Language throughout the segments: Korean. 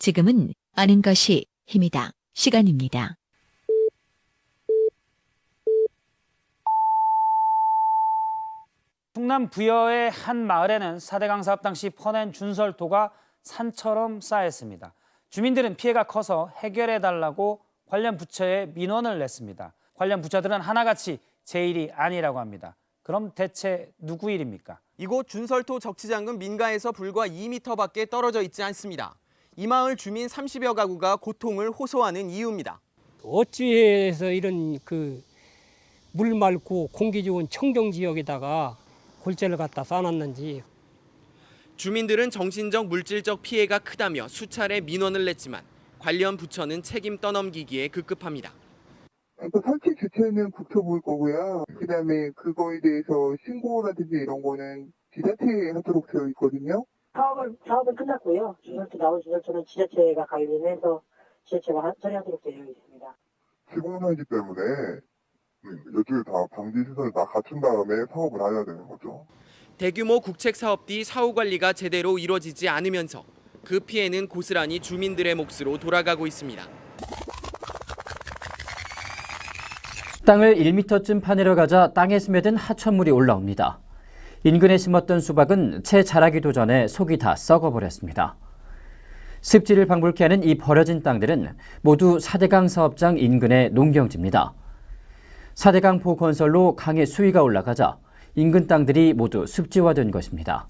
지금은 아는 것이 힘이다. 시간입니다. 충남 부여의 한 마을에는 4대강 사업 당시 퍼낸 준설토가 산처럼 쌓였습니다. 주민들은 피해가 커서 해결해달라고 관련 부처에 민원을 냈습니다. 관련 부처들은 하나같이 제 일이 아니라고 합니다. 그럼 대체 누구 일입니까? 이곳 준설토 적치장은 민가에서 불과 2m밖에 떨어져 있지 않습니다. 이 마을 주민 30여 가구가 고통을 호소하는 이유입니다. 어찌해서 이런 물 맑고 공기 좋은 청정 지역에다가 골재를 갖다 쌓아놨는지. 주민들은 정신적 물질적 피해가 크다며 수차례 민원을 냈지만 관련 부처는 책임 떠넘기기에 급급합니다. 설치 주체는 국토부일 거고요. 그다음에 그거에 대해서 신고라든지 이런 거는 지자체에 하도록 되어 있거든요. 사업은 끝났고요. 준설토 나온 준설토는 지자체가 가입을 해서 지자체가 처리하도록 되어 있습니다. 시공사이기 때문에 이쪽에 다 방지 시설을 다 갖춘 다음에 사업을 해야 되는 거죠. 대규모 국책 사업 뒤 사후 관리가 제대로 이루어지지 않으면서 그 피해는 고스란히 주민들의 몫으로 돌아가고 있습니다. 땅을 1m쯤 파내려가자 땅에 스며든 하천물이 올라옵니다. 인근에 심었던 수박은 채 자라기도 전에 속이 다 썩어버렸습니다. 습지를 방불케 하는 이 버려진 땅들은 모두 4대강 사업장 인근의 농경지입니다. 4대강 포 건설로 강의 수위가 올라가자 인근 땅들이 모두 습지화된 것입니다.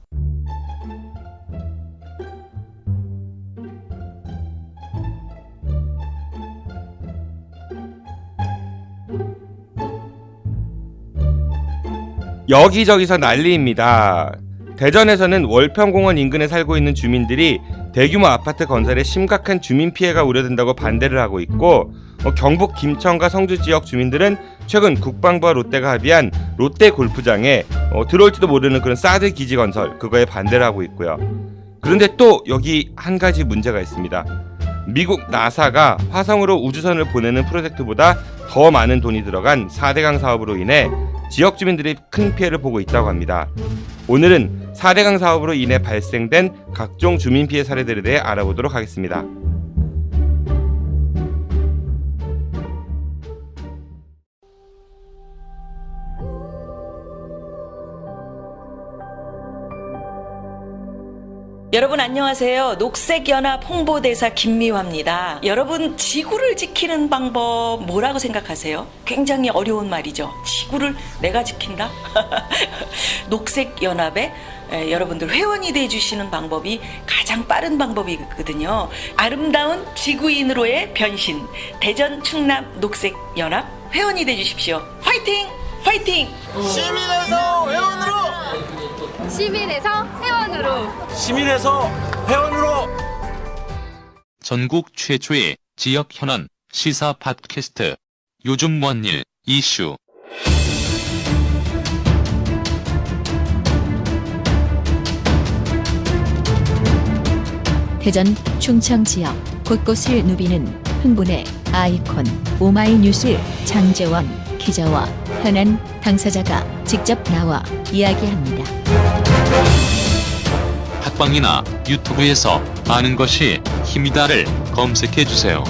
여기저기서 난리입니다. 대전에서는 월평공원 인근에 살고 있는 주민들이 대규모 아파트 건설에 심각한 주민 피해가 우려된다고 반대를 하고 있고, 경북 김천과 성주 지역 주민들은 최근 국방부와 롯데가 합의한 롯데 골프장에 들어올지도 모르는 그런 사드 기지 건설, 그거에 반대를 하고 있고요. 그런데 또 여기 한 가지 문제가 있습니다. 미국 나사가 화성으로 우주선을 보내는 프로젝트보다 더 많은 돈이 들어간 4대강 사업으로 인해 지역 주민들이 큰 피해를 보고 있다고 합니다. 오늘은 4대강 사업으로 인해 발생된 각종 주민 피해 사례들에 대해 알아보도록 하겠습니다. 여러분 안녕하세요. 녹색연합 홍보대사 김미화입니다. 여러분 지구를 지키는 방법 뭐라고 생각하세요? 굉장히 어려운 말이죠. 지구를 내가 지킨다? 녹색연합에 여러분들 회원이 돼주시는 방법이 가장 빠른 방법이거든요. 아름다운 지구인으로의 변신, 대전 충남 녹색연합 회원이 돼주십시오. 파이팅! 파이팅! 시민에서 회원으로! 시민에서 회원으로! 시민에서 회원으로! 전국 최초의 지역 현안 시사 팟캐스트. 요즘 뭔 일 이슈. 대전, 충청 지역 곳곳을 누비는 흥분의 아이콘 오마이뉴스 장재원 기자와 현안 당사자가 직접 나와 이야기합니다. 팟빵이나 유튜브에서 아는 것이 힘이다를 검색해주세요.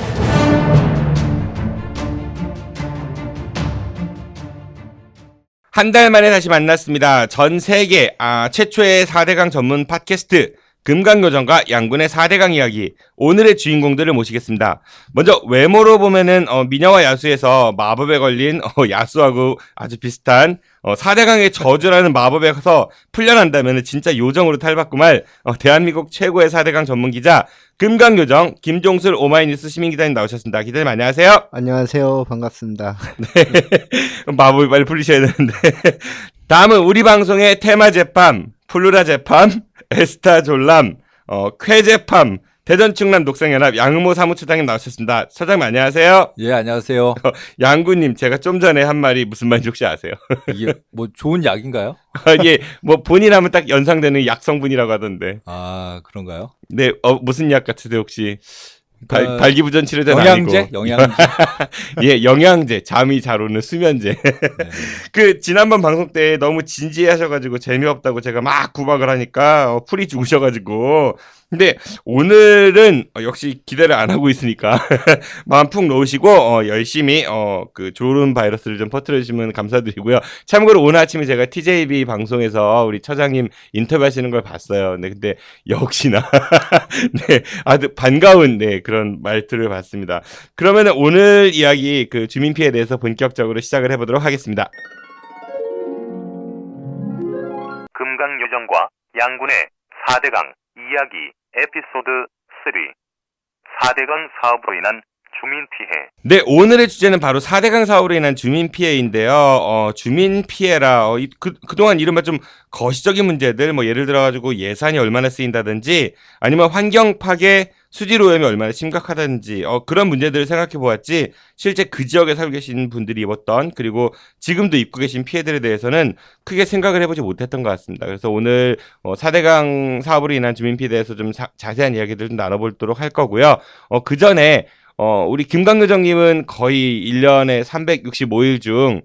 한 달 만에 다시 만났습니다. 전 세계 최초의 4대강 전문 팟캐스트 금강요정과 양군의 4대강 이야기. 오늘의 주인공들을 모시겠습니다. 먼저 외모로 보면은 미녀와 야수에서 마법에 걸린 야수하고 아주 비슷한 4대강의 저주라는 마법에서 풀려난다면 진짜 요정으로 탈바꿈할 대한민국 최고의 4대강 전문 기자 금강요정 김종술 오마이뉴스 시민기자님 나오셨습니다. 기자님 안녕하세요. 안녕하세요. 반갑습니다. 네. 마법이 빨리 풀리셔야 되는데. 다음은 우리 방송의 테마 제팜, 플루라 제팜, 에스타 졸람, 쾌 제팜, 대전 충남 녹색연합 양은모 사무처장님 나오셨습니다. 처장님 안녕하세요. 예, 안녕하세요. 양구님, 제가 좀 전에 한 말이 무슨 말인지 혹시 아세요? 이게 뭐 좋은 약인가요? 예, 뭐 본인 하면 딱 연상되는 약 성분이라고 하던데. 아, 그런가요? 네, 무슨 약 같으세요 혹시? 발기부전 치료제는 영양제? 아니고. 영양제. 예, 영양제. 잠이 잘 오는 수면제. 네. 지난번 방송 때 너무 진지해 하셔가지고 재미없다고 제가 막 구박을 하니까 풀이 죽으셔가지고 근데 오늘은 역시 기대를 안 하고 있으니까 마음 푹 놓으시고 열심히 그 좋은 바이러스를 좀 퍼뜨려 주시면 감사드리고요. 참고로 오늘 아침에 제가 TJB 방송에서 우리 처장님 인터뷰하시는 걸 봤어요. 네, 근데 역시나 네, 아주 반가운 그런 말투를 봤습니다. 그러면 오늘 이야기 그 주민 피해에 대해서 본격적으로 시작을 해보도록 하겠습니다. 금강요정과 양군의 4대강 이야기 에피소드 3 4대강 사업으로 인한 주민 피해. 네, 오늘의 주제는 바로 4대강 사업으로 인한 주민 피해인데요. 주민 피해라. 그동안 이른바 좀 거시적인 문제들, 뭐 예를 들어가지고 예산이 얼마나 쓰인다든지 아니면 환경 파괴, 수질 오염이 얼마나 심각하다든지 그런 문제들을 생각해 보았지 실제 그 지역에 살고 계신 분들이 입었던 그리고 지금도 입고 계신 피해들에 대해서는 크게 생각을 해보지 못했던 것 같습니다. 그래서 오늘 4대강 사업으로 인한 주민 피해에 대해서 좀 자세한 이야기들을 좀 나눠보도록 할 거고요. 그 전에 우리 김강요정님은 거의 1년에 365일 중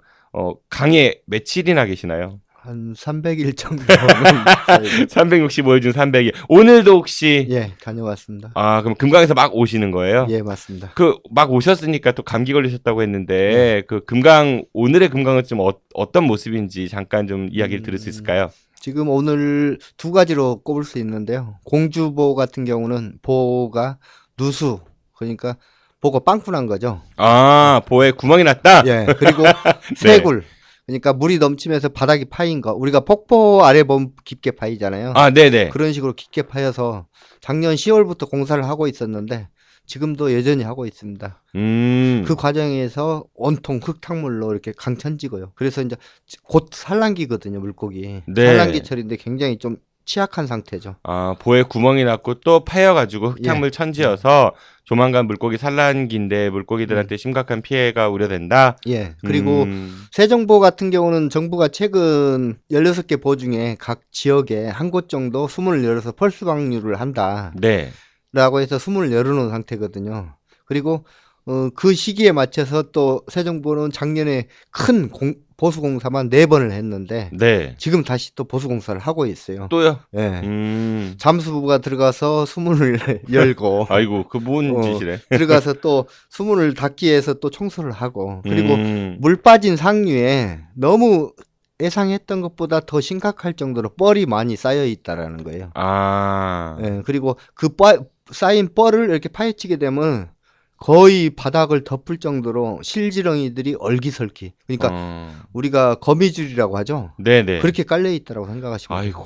강에 며칠이나 계시나요? 한 300일 정도. 365일 중 300일. 오늘도 혹시? 예, 다녀왔습니다. 아, 그럼 금강에서 막 오시는 거예요? 예, 맞습니다. 그 막 오셨으니까 또 감기 걸리셨다고 했는데 그 오늘의 금강은 좀 어떤 모습인지 잠깐 좀 이야기를 들을 수 있을까요? 지금 오늘 두 가지로 꼽을 수 있는데요. 공주보 같은 경우는 보가 누수, 그러니까 보가 빵꾸난 거죠. 아, 보에 구멍이 났다? 예, 그리고 쇄굴. 그러니까 물이 넘치면서 바닥이 파인 거. 우리가 폭포 아래 보면 깊게 파이잖아요. 아, 네네. 그런 식으로 깊게 파여서 작년 10월부터 공사를 하고 있었는데 지금도 여전히 하고 있습니다. 그 과정에서 온통 흙탕물로 이렇게 강천지고요. 그래서 이제 곧 산란기거든요, 물고기. 네. 산란기철인데 굉장히 좀 취약한 상태죠. 아, 보에 구멍이 났고 또 파여가지고 흙탕물 천지여서 조만간 물고기 산란기인데 물고기들한테 심각한 피해가 우려된다. 예. 그리고 세정보 같은 경우는 정부가 최근 16개 보 중에 각 지역에 한 곳 정도 수문을 열어서 펄스 방류를 한다. 네. 라고 해서 수문을 열어놓은 상태거든요. 그리고 그 시기에 맞춰서 또 세정부는 작년에 큰 보수공사만 4번을 했는데 네. 지금 다시 또 보수공사를 하고 있어요. 또요? 예. 잠수부가 들어가서 수문을 열고 아이고, 그 뭔 짓이래. 들어가서 또 수문을 닫기 위해서 또 청소를 하고 그리고 물 빠진 상류에 너무 예상했던 것보다 더 심각할 정도로 뻘이 많이 쌓여 있다라는 거예요. 아. 예. 그리고 그 쌓인 뻘을 이렇게 파헤치게 되면 거의 바닥을 덮을 정도로 실지렁이들이 얼기설기. 그러니까 우리가 거미줄이라고 하죠. 네네. 그렇게 깔려 있다라고 생각하시면. 아이고.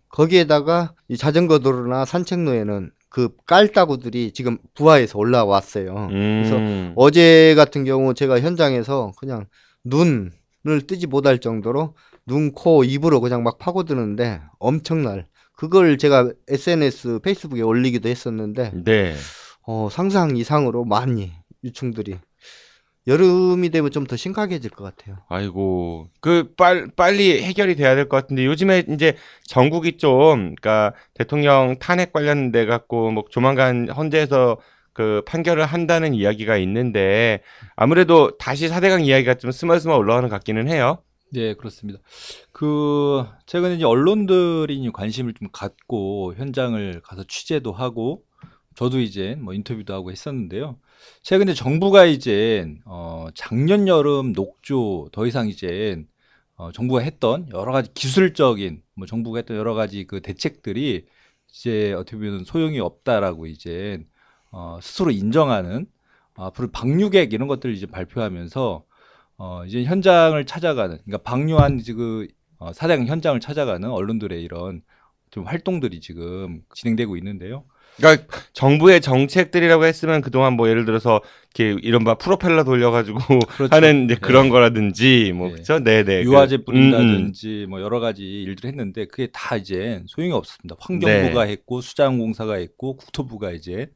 거기에다가 이 자전거 도로나 산책로에는 그 깔따구들이 지금 부하에서 올라왔어요. 그래서 어제 같은 경우 제가 현장에서 그냥 눈을 뜨지 못할 정도로 눈, 코, 입으로 그냥 막 파고드는데 엄청날. 그걸 제가 SNS, 페이스북에 올리기도 했었는데 네. 상상 이상으로 많이 유충들이 여름이 되면 좀 더 심각해질 것 같아요. 아이고, 빨리 해결이 돼야 될 것 같은데 요즘에 이제 전국이 좀, 그러니까 대통령 탄핵 관련돼 갖고 뭐 조만간 헌재에서 그 판결을 한다는 이야기가 있는데 아무래도 다시 4대강 이야기가 좀 스멀스멀 올라가는 것 같기는 해요. 네, 그렇습니다. 최근에 이제 언론들이 관심을 좀 갖고 현장을 가서 취재도 하고 저도 이제 뭐 인터뷰도 하고 했었는데요. 최근에 정부가 이제 작년 여름 녹조 더 이상 이제 정부가 했던 여러 가지 기술적인 뭐 정부가 했던 여러 가지 그 대책들이 이제 어떻게 보면 소용이 없다라고 이제 스스로 인정하는 앞으로 방류객 이런 것들을 이제 발표하면서 이제 현장을 찾아가는, 그러니까 방류한 그 4대강 현장을 찾아가는 언론들의 이런 좀 활동들이 지금 진행되고 있는데요. 그러니까 정부의 정책들이라고 했으면 그동안 뭐 예를 들어서 이렇게 이른바 프로펠러 돌려가지고 그렇죠. 하는 이제 그런 네. 거라든지 뭐 그렇죠, 네네. 유화제 뿌린다든지 뭐 여러 가지 일들을 했는데 그게 다 이제 소용이 없습니다. 환경부가 했고 수자원공사가 했고 국토부가 이제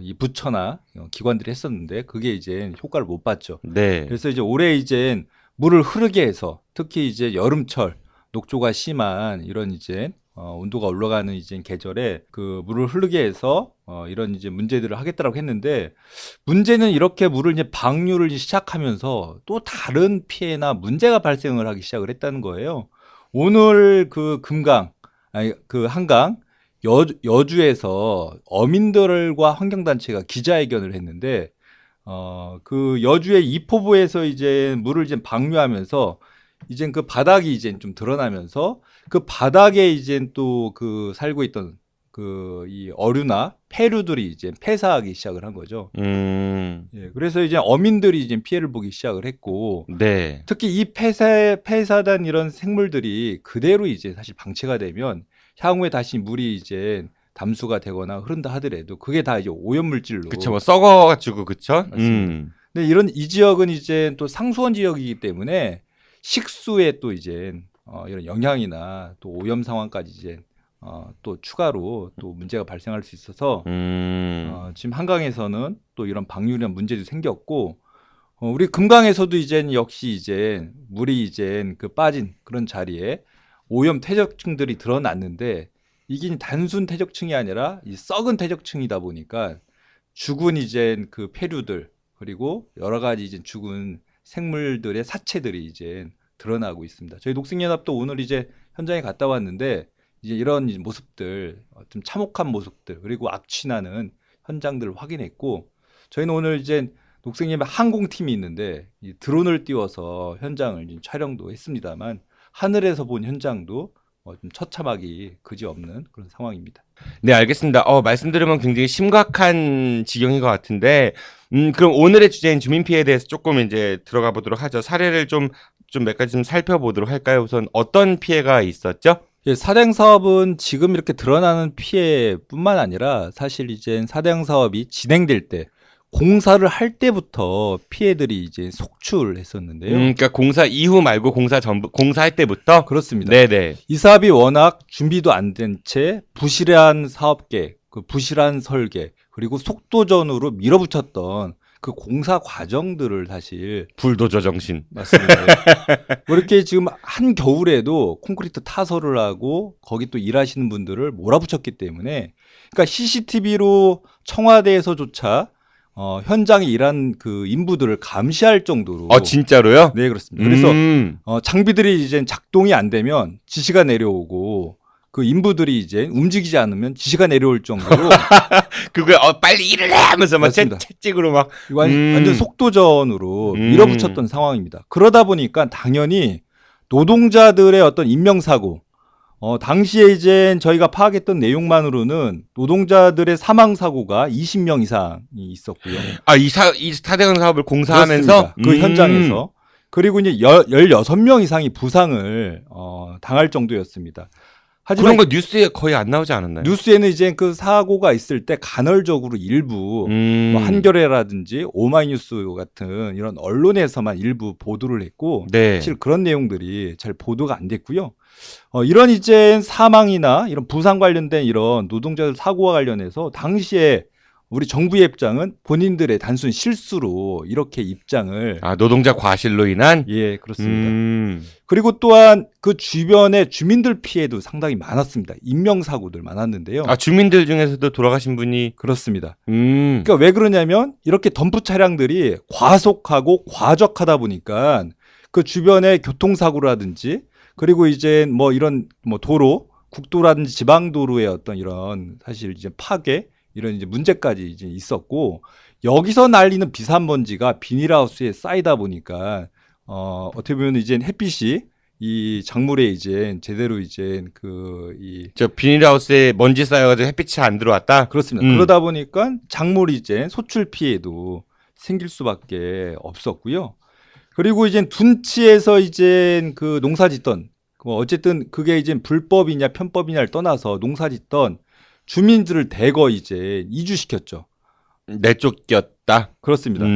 이 부처나 기관들이 했었는데 그게 이제 효과를 못 봤죠. 네. 그래서 이제 올해 이제 물을 흐르게 해서 특히 이제 여름철 녹조가 심한 이런 이제 온도가 올라가는 이제 계절에 그 물을 흐르게 해서 이런 이제 문제들을 하겠다라고 했는데 문제는 이렇게 물을 이제 방류를 시작하면서 또 다른 피해나 문제가 발생을 하기 시작을 했다는 거예요. 오늘 그 한강 여주에서 어민들과 환경단체가 기자회견을 했는데 그 여주의 이포부에서 이제 물을 이제 방류하면서 이제 그 바닥이 이제 좀 드러나면서 그 바닥에 이제 또 그 살고 있던 그 이 어류나 폐류들이 이제 폐사하기 시작을 한 거죠. 예, 그래서 이제 어민들이 이제 피해를 보기 시작을 했고, 네. 특히 이 폐사된 이런 생물들이 그대로 이제 사실 방치가 되면 향후에 다시 물이 이제 담수가 되거나 흐른다 하더라도 그게 다 이제 오염물질로. 그쵸, 뭐 썩어가지고, 그쵸? 맞습니다. 근데 이 지역은 이제 또 상수원 지역이기 때문에 식수에 또 이제 이런 영향이나 또 오염 상황까지 이제 또 추가로 또 문제가 발생할 수 있어서 지금 한강에서는 또 이런 방류량 문제도 생겼고, 우리 금강에서도 이제 역시 이제 물이 이제 그 빠진 그런 자리에 오염 퇴적층들이 드러났는데, 이게 단순 퇴적층이 아니라 이 썩은 퇴적층이다 보니까 죽은 이제 그 폐류들, 그리고 여러 가지 이제 죽은 생물들의 사체들이 이제 드러나고 있습니다. 저희 녹색연합도 오늘 이제 현장에 갔다 왔는데, 이제 이런 모습들, 좀 참혹한 모습들, 그리고 악취나는 현장들을 확인했고, 저희는 오늘 이제 녹색연합 항공팀이 있는데 이 드론을 띄워서 현장을 촬영도 했습니다만, 하늘에서 본 현장도 좀 처참하기 그지없는 그런 상황입니다. 네, 알겠습니다. 말씀 들으면 굉장히 심각한 지경인 것 같은데, 그럼 오늘의 주제인 주민 피해에 대해서 조금 이제 들어가 보도록 하죠. 사례를 좀 몇 가지 좀 살펴보도록 할까요? 우선 어떤 피해가 있었죠? 예, 사대강 사업은 지금 이렇게 드러나는 피해뿐만 아니라 사실 이제 사대강 사업이 진행될 때, 공사를 할 때부터 피해들이 이제 속출했었는데요. 그러니까 공사 이후 말고 공사할 때부터? 그렇습니다. 네네. 이 사업이 워낙 준비도 안 된 채 부실한 사업계획, 그 부실한 설계, 그리고 속도전으로 밀어붙였던 그 공사 과정들을 사실 불도저 정신. 맞습니다. 이렇게 지금 한 겨울에도 콘크리트 타설을 하고 거기 또 일하시는 분들을 몰아붙였기 때문에, 그러니까 CCTV로 청와대에서조차 현장에 일한 그 인부들을 감시할 정도로. 진짜로요? 네, 그렇습니다. 그래서 장비들이 이제 작동이 안 되면 지시가 내려오고, 그 인부들이 이제 움직이지 않으면 지시가 내려올 정도로 그거에 빨리 일을 해 하면서 막 채찍으로 막 완전 속도전으로 밀어붙였던 상황입니다. 그러다 보니까 당연히 노동자들의 어떤 인명사고, 당시에 이제 저희가 파악했던 내용만으로는 노동자들의 사망사고가 20명 이상이 있었고요. 이 사대강 사업을 공사하면서? 그렇습니다. 그 현장에서. 그리고 이제 16명 이상이 부상을 당할 정도였습니다. 하지만 그런 거 뉴스에 거의 안 나오지 않았나요? 뉴스에는 이제 그 사고가 있을 때 간헐적으로 일부 뭐 한겨레라든지 오마이뉴스 같은 이런 언론에서만 일부 보도를 했고, 네. 사실 그런 내용들이 잘 보도가 안 됐고요. 이런 이제 사망이나 이런 부상 관련된 이런 노동자들 사고와 관련해서 당시에 우리 정부의 입장은 본인들의 단순 실수로 이렇게 입장을. 노동자 과실로 인한? 예, 그렇습니다. 그리고 또한 그 주변의 주민들 피해도 상당히 많았습니다. 인명사고들 많았는데요. 주민들 중에서도 돌아가신 분이? 그렇습니다. 그러니까 왜 그러냐면 이렇게 덤프 차량들이 과속하고 과적하다 보니까 그 주변의 교통사고라든지, 그리고 이제 뭐 이런 뭐 도로, 국도라든지 지방도로의 어떤 이런 사실 이제 파괴, 이런 이제 문제까지 이제 있었고, 여기서 날리는 비산먼지가 비닐하우스에 쌓이다 보니까 어떻게 보면 이제 햇빛이 이 작물에 이제 제대로 이제 저 비닐하우스에 먼지 쌓여가지고 햇빛이 안 들어왔다. 그렇습니다. 그러다 보니까 작물이 이제 소출 피해도 생길 수밖에 없었고요. 그리고 이제 둔치에서 이제 그 농사짓던, 어쨌든 그게 이제 불법이냐 편법이냐를 떠나서 농사짓던 주민들을 대거 이제 이주시켰죠. 내쫓겼다. 그렇습니다.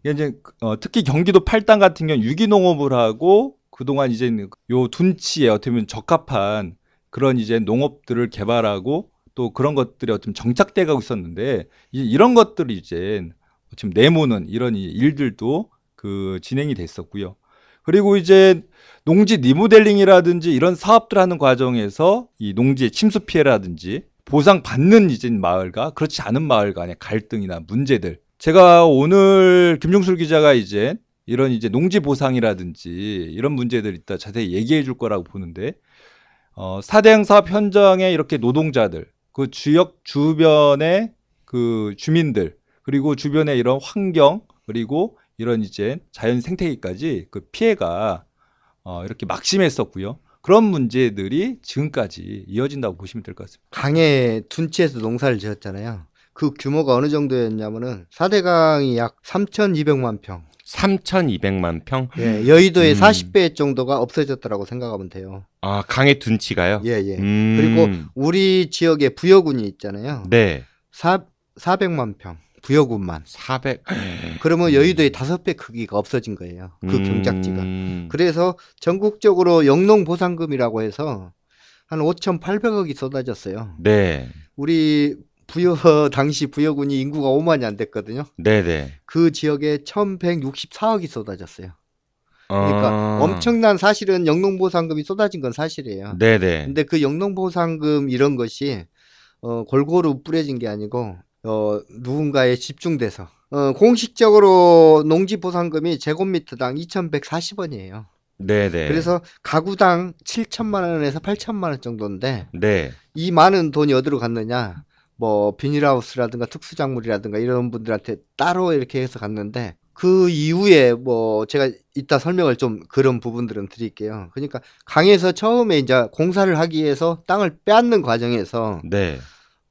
이제 특히 경기도 팔당 같은 경우 유기농업을 하고 그동안 이제 요 둔치에 어떻게 보면 적합한 그런 이제 농업들을 개발하고 또 그런 것들이 어떻게 정착돼 가고 있었는데, 이런 것들이 이제 지금 내모는 이런 일들도 그 진행이 됐었고요. 그리고 이제 농지 리모델링이라든지 이런 사업들 하는 과정에서 이 농지의 침수 피해라든지 보상받는 이제 마을과 그렇지 않은 마을 간의 갈등이나 문제들, 제가 오늘 김종술 기자가 이제 이런 이제 농지 보상이라든지 이런 문제들 이따 자세히 얘기해 줄 거라고 보는데, 사대강 사업 현장에 이렇게 노동자들, 그 지역 주변의 그 주민들 그리고 주변의 이런 환경 그리고 이런 이제 자연 생태계까지 그 피해가 이렇게 막심했었고요. 그런 문제들이 지금까지 이어진다고 보시면 될 것 같습니다. 강에 둔치에서 농사를 지었잖아요. 그 규모가 어느 정도였냐면은 4대강이 약 3,200만 평. 3,200만 평? 예, 여의도의 40배 정도가 없어졌다라고 생각하면 돼요. 아, 강의 둔치가요? 예, 예. 그리고 우리 지역에 부여군이 있잖아요. 네. 400만 평. 부여군만. 400. 그러면 여의도의 5배 크기가 없어진 거예요. 그 경작지가. 그래서 전국적으로 영농보상금이라고 해서 한 5,800억이 쏟아졌어요. 네. 우리 당시 부여군이 인구가 5만이 안 됐거든요. 네네. 그 지역에 1,164억이 쏟아졌어요. 그러니까 엄청난 사실은 영농보상금이 쏟아진 건 사실이에요. 네네. 근데 그 영농보상금 이런 것이 골고루 뿌려진 게 아니고 누군가에 집중돼서 공식적으로 농지보상금이 제곱미터당 2,140원이에요. 네네. 그래서 가구당 7천만 원에서 8천만 원 정도인데 네. 이 많은 돈이 어디로 갔느냐? 뭐 비닐하우스라든가 특수작물이라든가 이런 분들한테 따로 이렇게 해서 갔는데 그 이후에 뭐 제가 이따 설명을 좀 그런 부분들은 드릴게요. 그러니까 강에서 처음에 이제 공사를 하기 위해서 땅을 빼앗는 과정에서 네.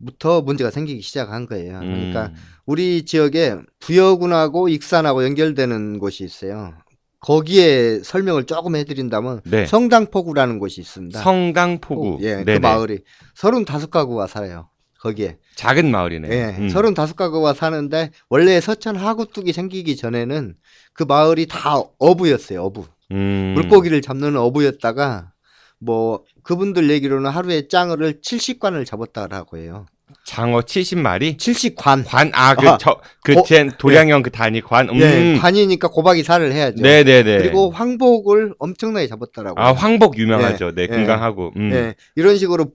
부터 문제가 생기기 시작한 거예요. 그러니까 우리 지역에 부여군하고 익산하고 연결되는 곳이 있어요. 거기에 설명을 조금 해드린다면 네. 성당포구라는 곳이 있습니다. 성당포구. 예, 네네. 그 마을이 35가구가 살아요. 거기에. 작은 마을이네요. 예, 35가구가 사는데 원래 서천 하구뚝이 생기기 전에는 그 마을이 다 어부였어요. 어부. 물고기를 잡는 어부였다가 뭐 그분들 얘기로는 하루에 짱어를 70관을 잡았다라고 해요. 장어 70마리? 70관. 관, 도량형 그 단위 관. 예, 관이니까 고박이 살을 해야죠. 네네네. 그리고 황복을 엄청나게 잡았다라고. 아, 황복 유명하죠. 예, 네, 건강하고. 예, 이런 식으로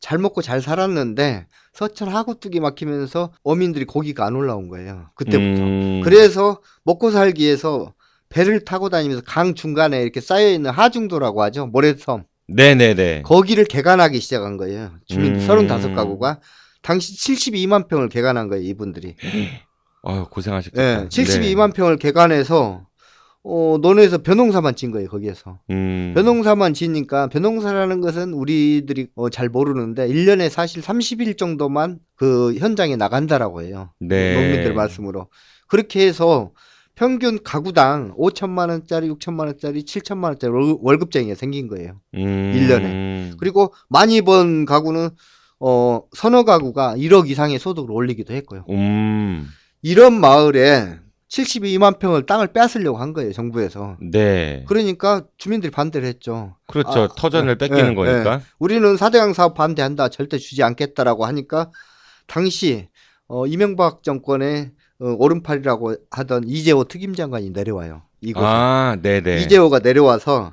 잘 먹고 잘 살았는데 서천 하구뚝이 막히면서 어민들이 고기가 안 올라온 거예요. 그때부터. 그래서 먹고 살기 위해서 배를 타고 다니면서 강 중간에 이렇게 쌓여있는 하중도라고 하죠. 모래섬. 네네네. 거기를 개간하기 시작한 거예요. 주민 35가구가. 당시 72만 평을 개간한 거예요, 이분들이. 아유, 고생하셨겠다. 네, 72만 평을 개간해서 논에서 벼농사만 진 거예요, 거기에서. 벼농사만 지니까 벼농사라는 것은 우리들이 잘 모르는데 1년에 사실 30일 정도만 그 현장에 나간다라고 해요. 네. 농민들 말씀으로. 그렇게 해서 평균 가구당 5천만 원짜리, 6천만 원짜리, 7천만 원짜리 월급쟁이가 생긴 거예요. 1년에. 그리고 많이 번 가구는 서너 가구가 1억 이상의 소득을 올리기도 했고요. 이런 마을에 72만 평을 땅을 뺏으려고 한 거예요, 정부에서. 네. 그러니까 주민들이 반대를 했죠. 그렇죠. 터전을 뺏기는 거니까. 우리는 4대강 사업 반대한다. 절대 주지 않겠다라고 하니까 당시 이명박 정권의 오른팔이라고 하던 이재호 특임장관이 내려와요. 이곳에. 아, 네네. 이재호가 내려와서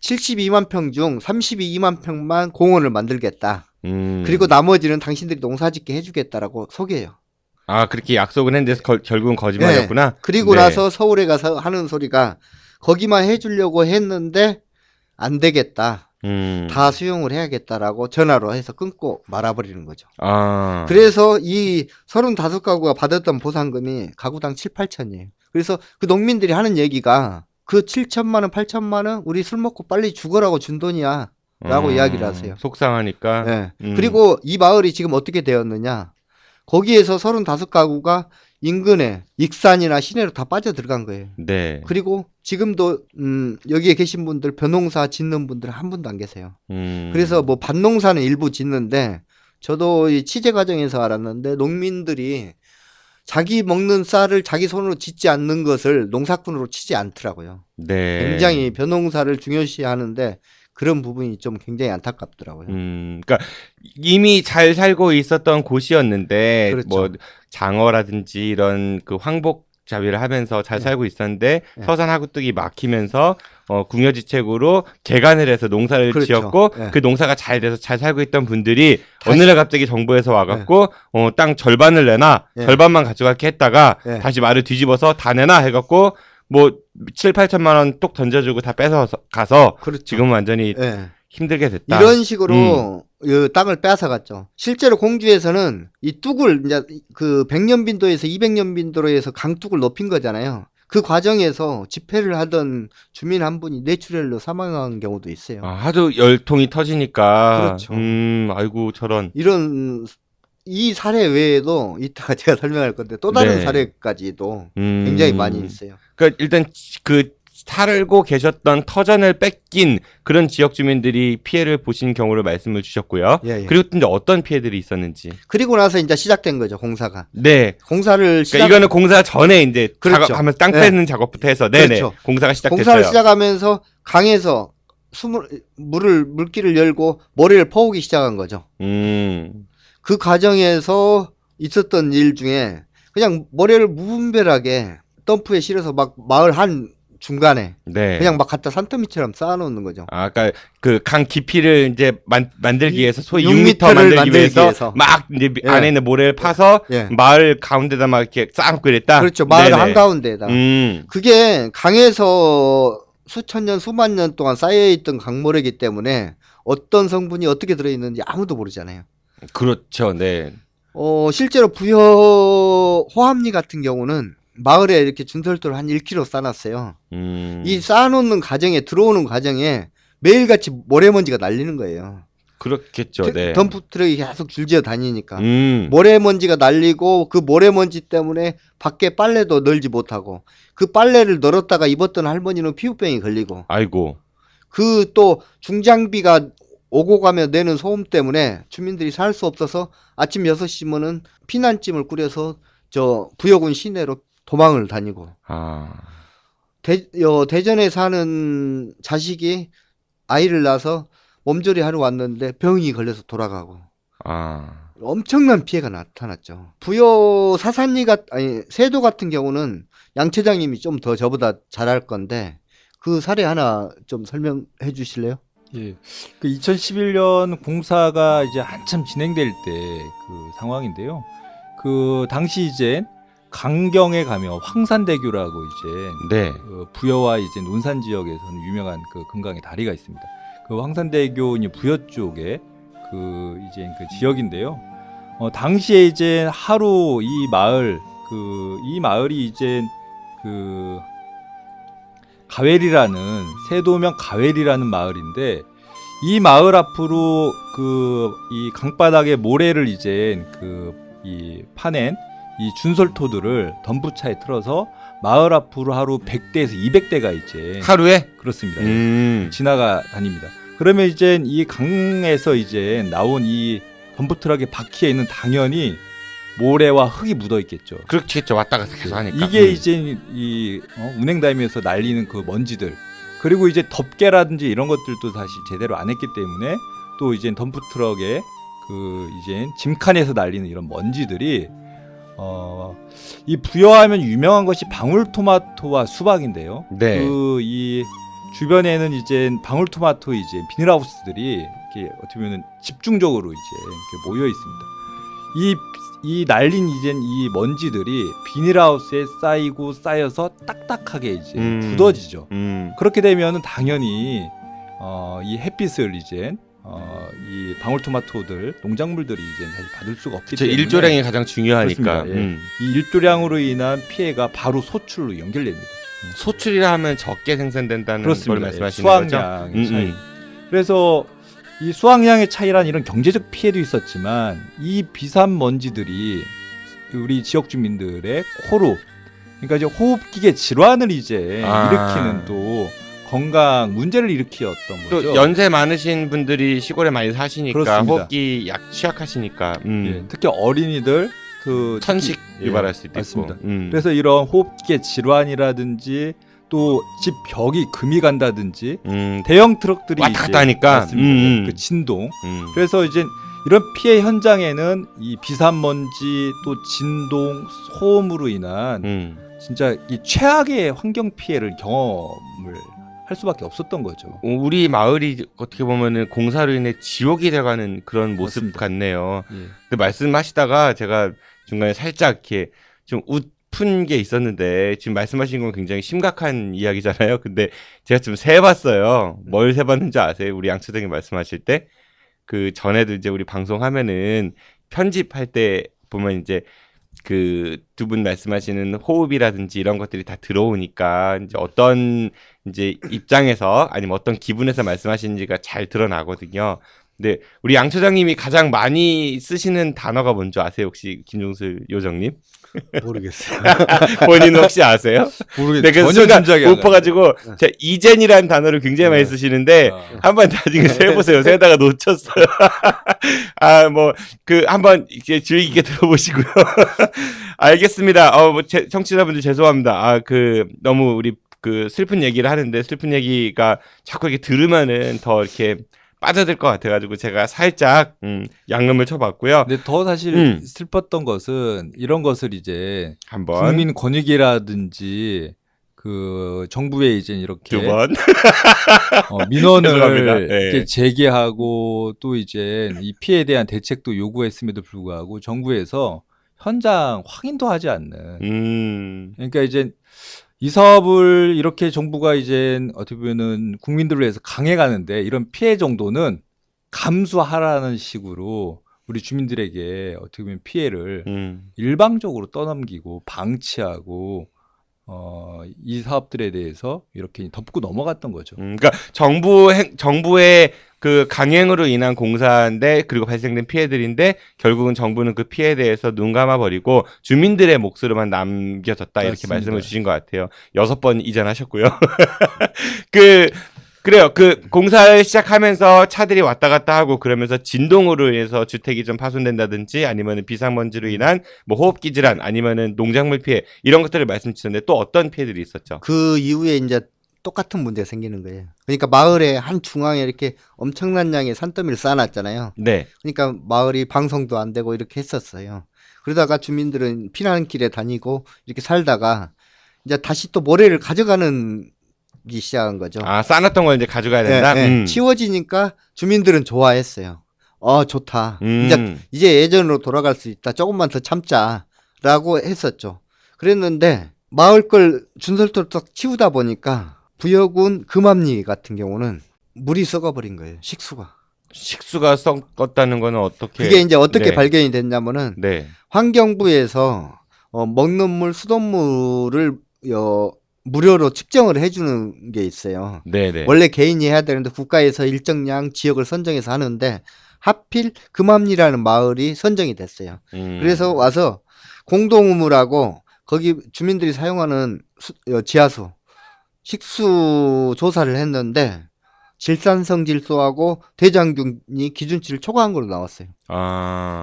72만 평 중 32만 평만 공원을 만들겠다. 그리고 나머지는 당신들이 농사짓게 해주겠다라고 소개해요. 아, 그렇게 약속은 했는데 결국은 거짓말이었구나. 네. 그리고 나서 서울에 가서 하는 소리가 거기만 해주려고 했는데 안 되겠다. 다 수용을 해야겠다라고 전화로 해서 끊고 말아버리는 거죠. 아. 그래서 이 35가구가 받았던 보상금이 가구당 7, 8천이에요. 그래서 그 농민들이 하는 얘기가 그 7천만 원, 8천만 원 우리 술 먹고 빨리 죽어라고 준 돈이야 라고 이야기를 하세요. 속상하니까. 네. 그리고 이 마을이 지금 어떻게 되었느냐. 거기에서 35가구가 인근에 익산이나 시내로 다 빠져 들어간 거예요. 네. 그리고 지금도 여기에 계신 분들 벼농사 짓는 분들 한 분도 안 계세요. 그래서 뭐 밭농사는 일부 짓는데 저도 이 취재 과정에서 알았는데 농민들이 자기 먹는 쌀을 자기 손으로 짓지 않는 것을 농사꾼으로 치지 않더라고요. 네. 굉장히 벼농사를 중요시하는데 그런 부분이 좀 굉장히 안타깝더라고요. 그러니까 이미 잘 살고 있었던 곳이었는데 그렇죠. 뭐 장어라든지 이런 그 황복 자위를 하면서 잘 살고 있었는데 서산 하구뚝이 막히면서 궁여지책으로 개간을 해서 농사를 그렇죠. 지었고 그 농사가 잘 돼서 잘 살고 있던 분들이 어느 날 갑자기 정부에서 와갖고 땅 절반을 내놔 절반만 가져갈게 했다가 다시 말을 뒤집어서 다 내놔 해갖고 뭐 7, 8천만 원 뚝 던져주고 다 뺏어 가서 그렇죠. 지금 완전히 힘들게 됐다. 이런 식으로 이 땅을 빼앗아갔죠. 실제로 공주에서는 이 뚝을 이제 그 100년 빈도에서 200년 빈도로 해서 강뚝을 높인 거잖아요. 그 과정에서 집회를 하던 주민 한 분이 뇌출혈로 사망한 경우도 있어요. 아, 하도 열통이 터지니까. 그렇죠. 아이고 저런. 이 사례 외에도 이따가 제가 설명할 건데 또 다른 네. 사례까지도 굉장히 많이 있어요. 그러니까 일단 그 살고 계셨던 터전을 뺏긴 그런 지역 주민들이 피해를 보신 경우를 말씀을 주셨고요. 예, 예. 그리고 또 이제 어떤 피해들이 있었는지. 그리고 나서 이제 시작된 거죠, 공사가. 네. 공사를 그러니까 이거는 공사 전에 이제 그렇죠. 작업하면서 땅 빼는 작업부터 해서 그렇죠. 공사가 시작됐어요. 공사를 시작하면서 강에서 물길을 열고 모래를 퍼오기 시작한 거죠. 그 과정에서 있었던 일 중에 그냥 모래를 무분별하게 덤프에 실어서 막 마을 한 중간에 그냥 막 갖다 산더미처럼 쌓아놓는 거죠. 아, 그러니까 그 강 깊이를 이제 만들기 위해서 소위 6m 6m 만들기 위해서 막 이제 안에 있는 모래를 파서 마을 가운데다 막 이렇게 쌓아놓고 그랬다. 그렇죠. 마을 한가운데에다. 그게 강에서 수천 년, 수만 년 동안 쌓여있던 강모래이기 때문에 어떤 성분이 어떻게 들어있는지 아무도 모르잖아요. 그렇죠. 네. 실제로 부여 호암리 같은 경우는 마을에 이렇게 준설도를 한 1km 쌓아놨어요. 이 쌓아놓는 과정에 들어오는 과정에 매일같이 모래먼지가 날리는 거예요. 그렇겠죠. 네. 덤프트럭이 계속 줄지어 다니니까 모래먼지가 날리고 그 모래먼지 때문에 밖에 빨래도 널지 못하고 그 빨래를 널었다가 입었던 할머니는 피부병이 걸리고 아이고 그 또 중장비가 오고 가며 내는 소음 때문에 주민들이 살 수 없어서 아침 6시면은 피난짐을 꾸려서 저 부여군 시내로 도망을 다니고 대전에 사는 자식이 아이를 낳아서 몸조리 하러 왔는데 병이 걸려서 돌아가고 엄청난 피해가 나타났죠. 부여 세도 같은 경우는 양 처장님이 좀 더 저보다 잘할 건데 그 사례 하나 좀 설명해 주실래요? 예. 그 2011년 공사가 이제 한참 진행될 때 그 상황인데요. 그 당시 이제 강경에 가면 황산대교라고 이제 부여와 이제 논산 지역에서는 유명한 그 금강의 다리가 있습니다. 그 황산대교 이제 부여 쪽에 그 이제 그 지역인데요. 당시에 이제 하루 이 마을이 이제 그 가웰이라는 세도면 가웰이라는 마을인데 이 마을 앞으로 그 이 강바닥에 모래를 이제 이 파낸 이 준설토들을 덤프차에 틀어서 마을 앞으로 하루 100대에서 200대가 이제 하루에 그렇습니다. 지나가 다닙니다. 그러면 이제 이 강에서 이제 나온 이 덤프트럭의 바퀴에 있는 당연히 모래와 흙이 묻어 있겠죠. 그렇겠죠. 왔다 갔다 계속 하니까. 이게 이제 이 운행다니면서 날리는 그 먼지들 그리고 이제 덮개라든지 이런 것들도 사실 제대로 안 했기 때문에 또 이제 덤프트럭에 그 이제 짐칸에서 날리는 이런 먼지들이 이 부여하면 유명한 것이 방울토마토와 수박인데요. 네. 그 이 주변에는 이제 방울토마토 이제 비닐하우스들이 이렇게 어떻게 보면 집중적으로 이제 이렇게 모여 있습니다. 이 날린 이제 이 먼지들이 비닐하우스에 쌓여서 딱딱하게 이제 굳어지죠. 그렇게 되면은 당연히 이 햇빛을 이제 이 방울토마토들 농작물들이 이제 사실 받을 수가 없기 때문에 일조량이 가장 중요하니까 이 일조량으로 인한 피해가 바로 소출로 연결됩니다. 소출이라 하면 적게 생산된다는 그렇습니다. 걸 말씀하시는 수확량의 거죠? 차이. 그래서 이 수확량의 차이란 이런 경제적 피해도 있었지만 이 비산 먼지들이 우리 지역 주민들의 코로 그러니까 이제 호흡기계 질환을 이제 일으키는 또 건강 문제를 일으켰던 거죠. 또 연세 많으신 분들이 시골에 많이 사시니까 그렇습니다. 호흡기 취약하시니까 예, 특히 어린이들 그 천식 유발할 수도 맞습니다. 있고. 그래서 이런 호흡기계 질환이라든지 또 집 벽이 금이 간다든지 대형 트럭들이 왔다 갔다 하니까 맞습니다. 그 진동. 그래서 이제 이런 피해 현장에는 이 비산먼지 또 진동 소음으로 인한 진짜 이 최악의 환경 피해를 경험을 할 수밖에 없었던 거죠. 우리 마을이 어떻게 보면은 공사로 인해 지옥이 돼가는 그런 모습 맞습니다. 같네요. 예. 근데 말씀하시다가 제가 중간에 살짝 이렇게 좀 싶은 게 있었는데 지금 말씀하신 건 굉장히 심각한 이야기잖아요. 근데 제가 좀 세봤어요. 뭘 세봤는지 아세요? 우리 양 처장님 말씀하실 때 그 전에도 이제 우리 방송하면은 편집할 때 보면 이제 그 두 분 말씀하시는 호흡이라든지 이런 것들이 다 들어오니까 이제 어떤 이제 입장에서 아니면 어떤 기분에서 말씀하시는지가 잘 드러나거든요. 근데 우리 양 처장님이 가장 많이 쓰시는 단어가 뭔지 아세요? 혹시 김종술 요정님? 모르겠어요. 본인 혹시 아세요? 모르겠어요. 전혀 짐작이 안 못 봐가지고 제가 이젠이라는 단어를 굉장히 많이 쓰시는데 한번 나중에 세보세요. 세다가 놓쳤어요. 아, 뭐 그 한번 이렇게 주의 깊게 들어보시고요. 알겠습니다. 뭐 청취자분들 죄송합니다. 아, 그 너무 우리 그 슬픈 얘기를 하는데 슬픈 얘기가 자꾸 이렇게 들으면은 더 이렇게 빠져들 것 같아가지고 제가 살짝 양념을 쳐봤고요. 근데 더 사실 슬펐던 것은 이런 것을 이제 한번 국민 권익이라든지 그 정부에 이제 이렇게 두 번 민원을 네. 이렇게 제기하고 또 이제 이 피해에 대한 대책도 요구했음에도 불구하고 정부에서 현장 확인도 하지 않는. 그러니까 이제 이 사업을 이렇게 정부가 이제 어떻게 보면은 국민들을 위해서 강해가는데 이런 피해 정도는 감수하라는 식으로 우리 주민들에게 어떻게 보면 피해를 일방적으로 떠넘기고 방치하고 이 사업들에 대해서 이렇게 덮고 넘어갔던 거죠. 그러니까 정부의 그 강행으로 인한 공사인데 그리고 발생된 피해들인데 결국은 정부는 그 피해에 대해서 눈 감아버리고 주민들의 몫으로만 남겨졌다 이렇게 맞습니다. 말씀을 주신 것 같아요. 6번 이전하셨고요. 그래요. 그 공사를 시작하면서 차들이 왔다 갔다 하고 그러면서 진동으로 인해서 주택이 좀 파손된다든지 아니면 비상먼지로 인한 뭐 호흡기 질환 아니면은 농작물 피해 이런 것들을 말씀 주셨는데 또 어떤 피해들이 있었죠? 그 이후에 이제 똑같은 문제가 생기는 거예요. 그러니까 마을의 한 중앙에 이렇게 엄청난 양의 산더미를 쌓아놨잖아요. 네. 그러니까 마을이 방송도 안 되고 이렇게 했었어요. 그러다가 주민들은 피난길에 다니고 이렇게 살다가 이제 다시 또 모래를 가져가는 기 시작한 거죠. 아, 쌓아놨던 걸 이제 가져가야 된다? 네. 치워지니까 주민들은 좋아했어요. 좋다. 이제 예전으로 돌아갈 수 있다. 조금만 더 참자라고 했었죠. 그랬는데 마을 걸 준설토로 딱 치우다 보니까 부여군 금암리 같은 경우는 물이 썩어버린 거예요. 식수가 썩었다는 거는 어떻게? 그게 이제 어떻게 네. 발견이 됐냐면은 네. 환경부에서 먹는 물, 수돗물을 무료로 측정을 해주는 게 있어요. 네네. 원래 개인이 해야 되는데 국가에서 일정량 지역을 선정해서 하는데 하필 금암리라는 마을이 선정이 됐어요. 그래서 와서 공동우물하고 거기 주민들이 사용하는 지하수, 식수 조사를 했는데 질산성 질소하고 대장균이 기준치를 초과한 걸로 나왔어요.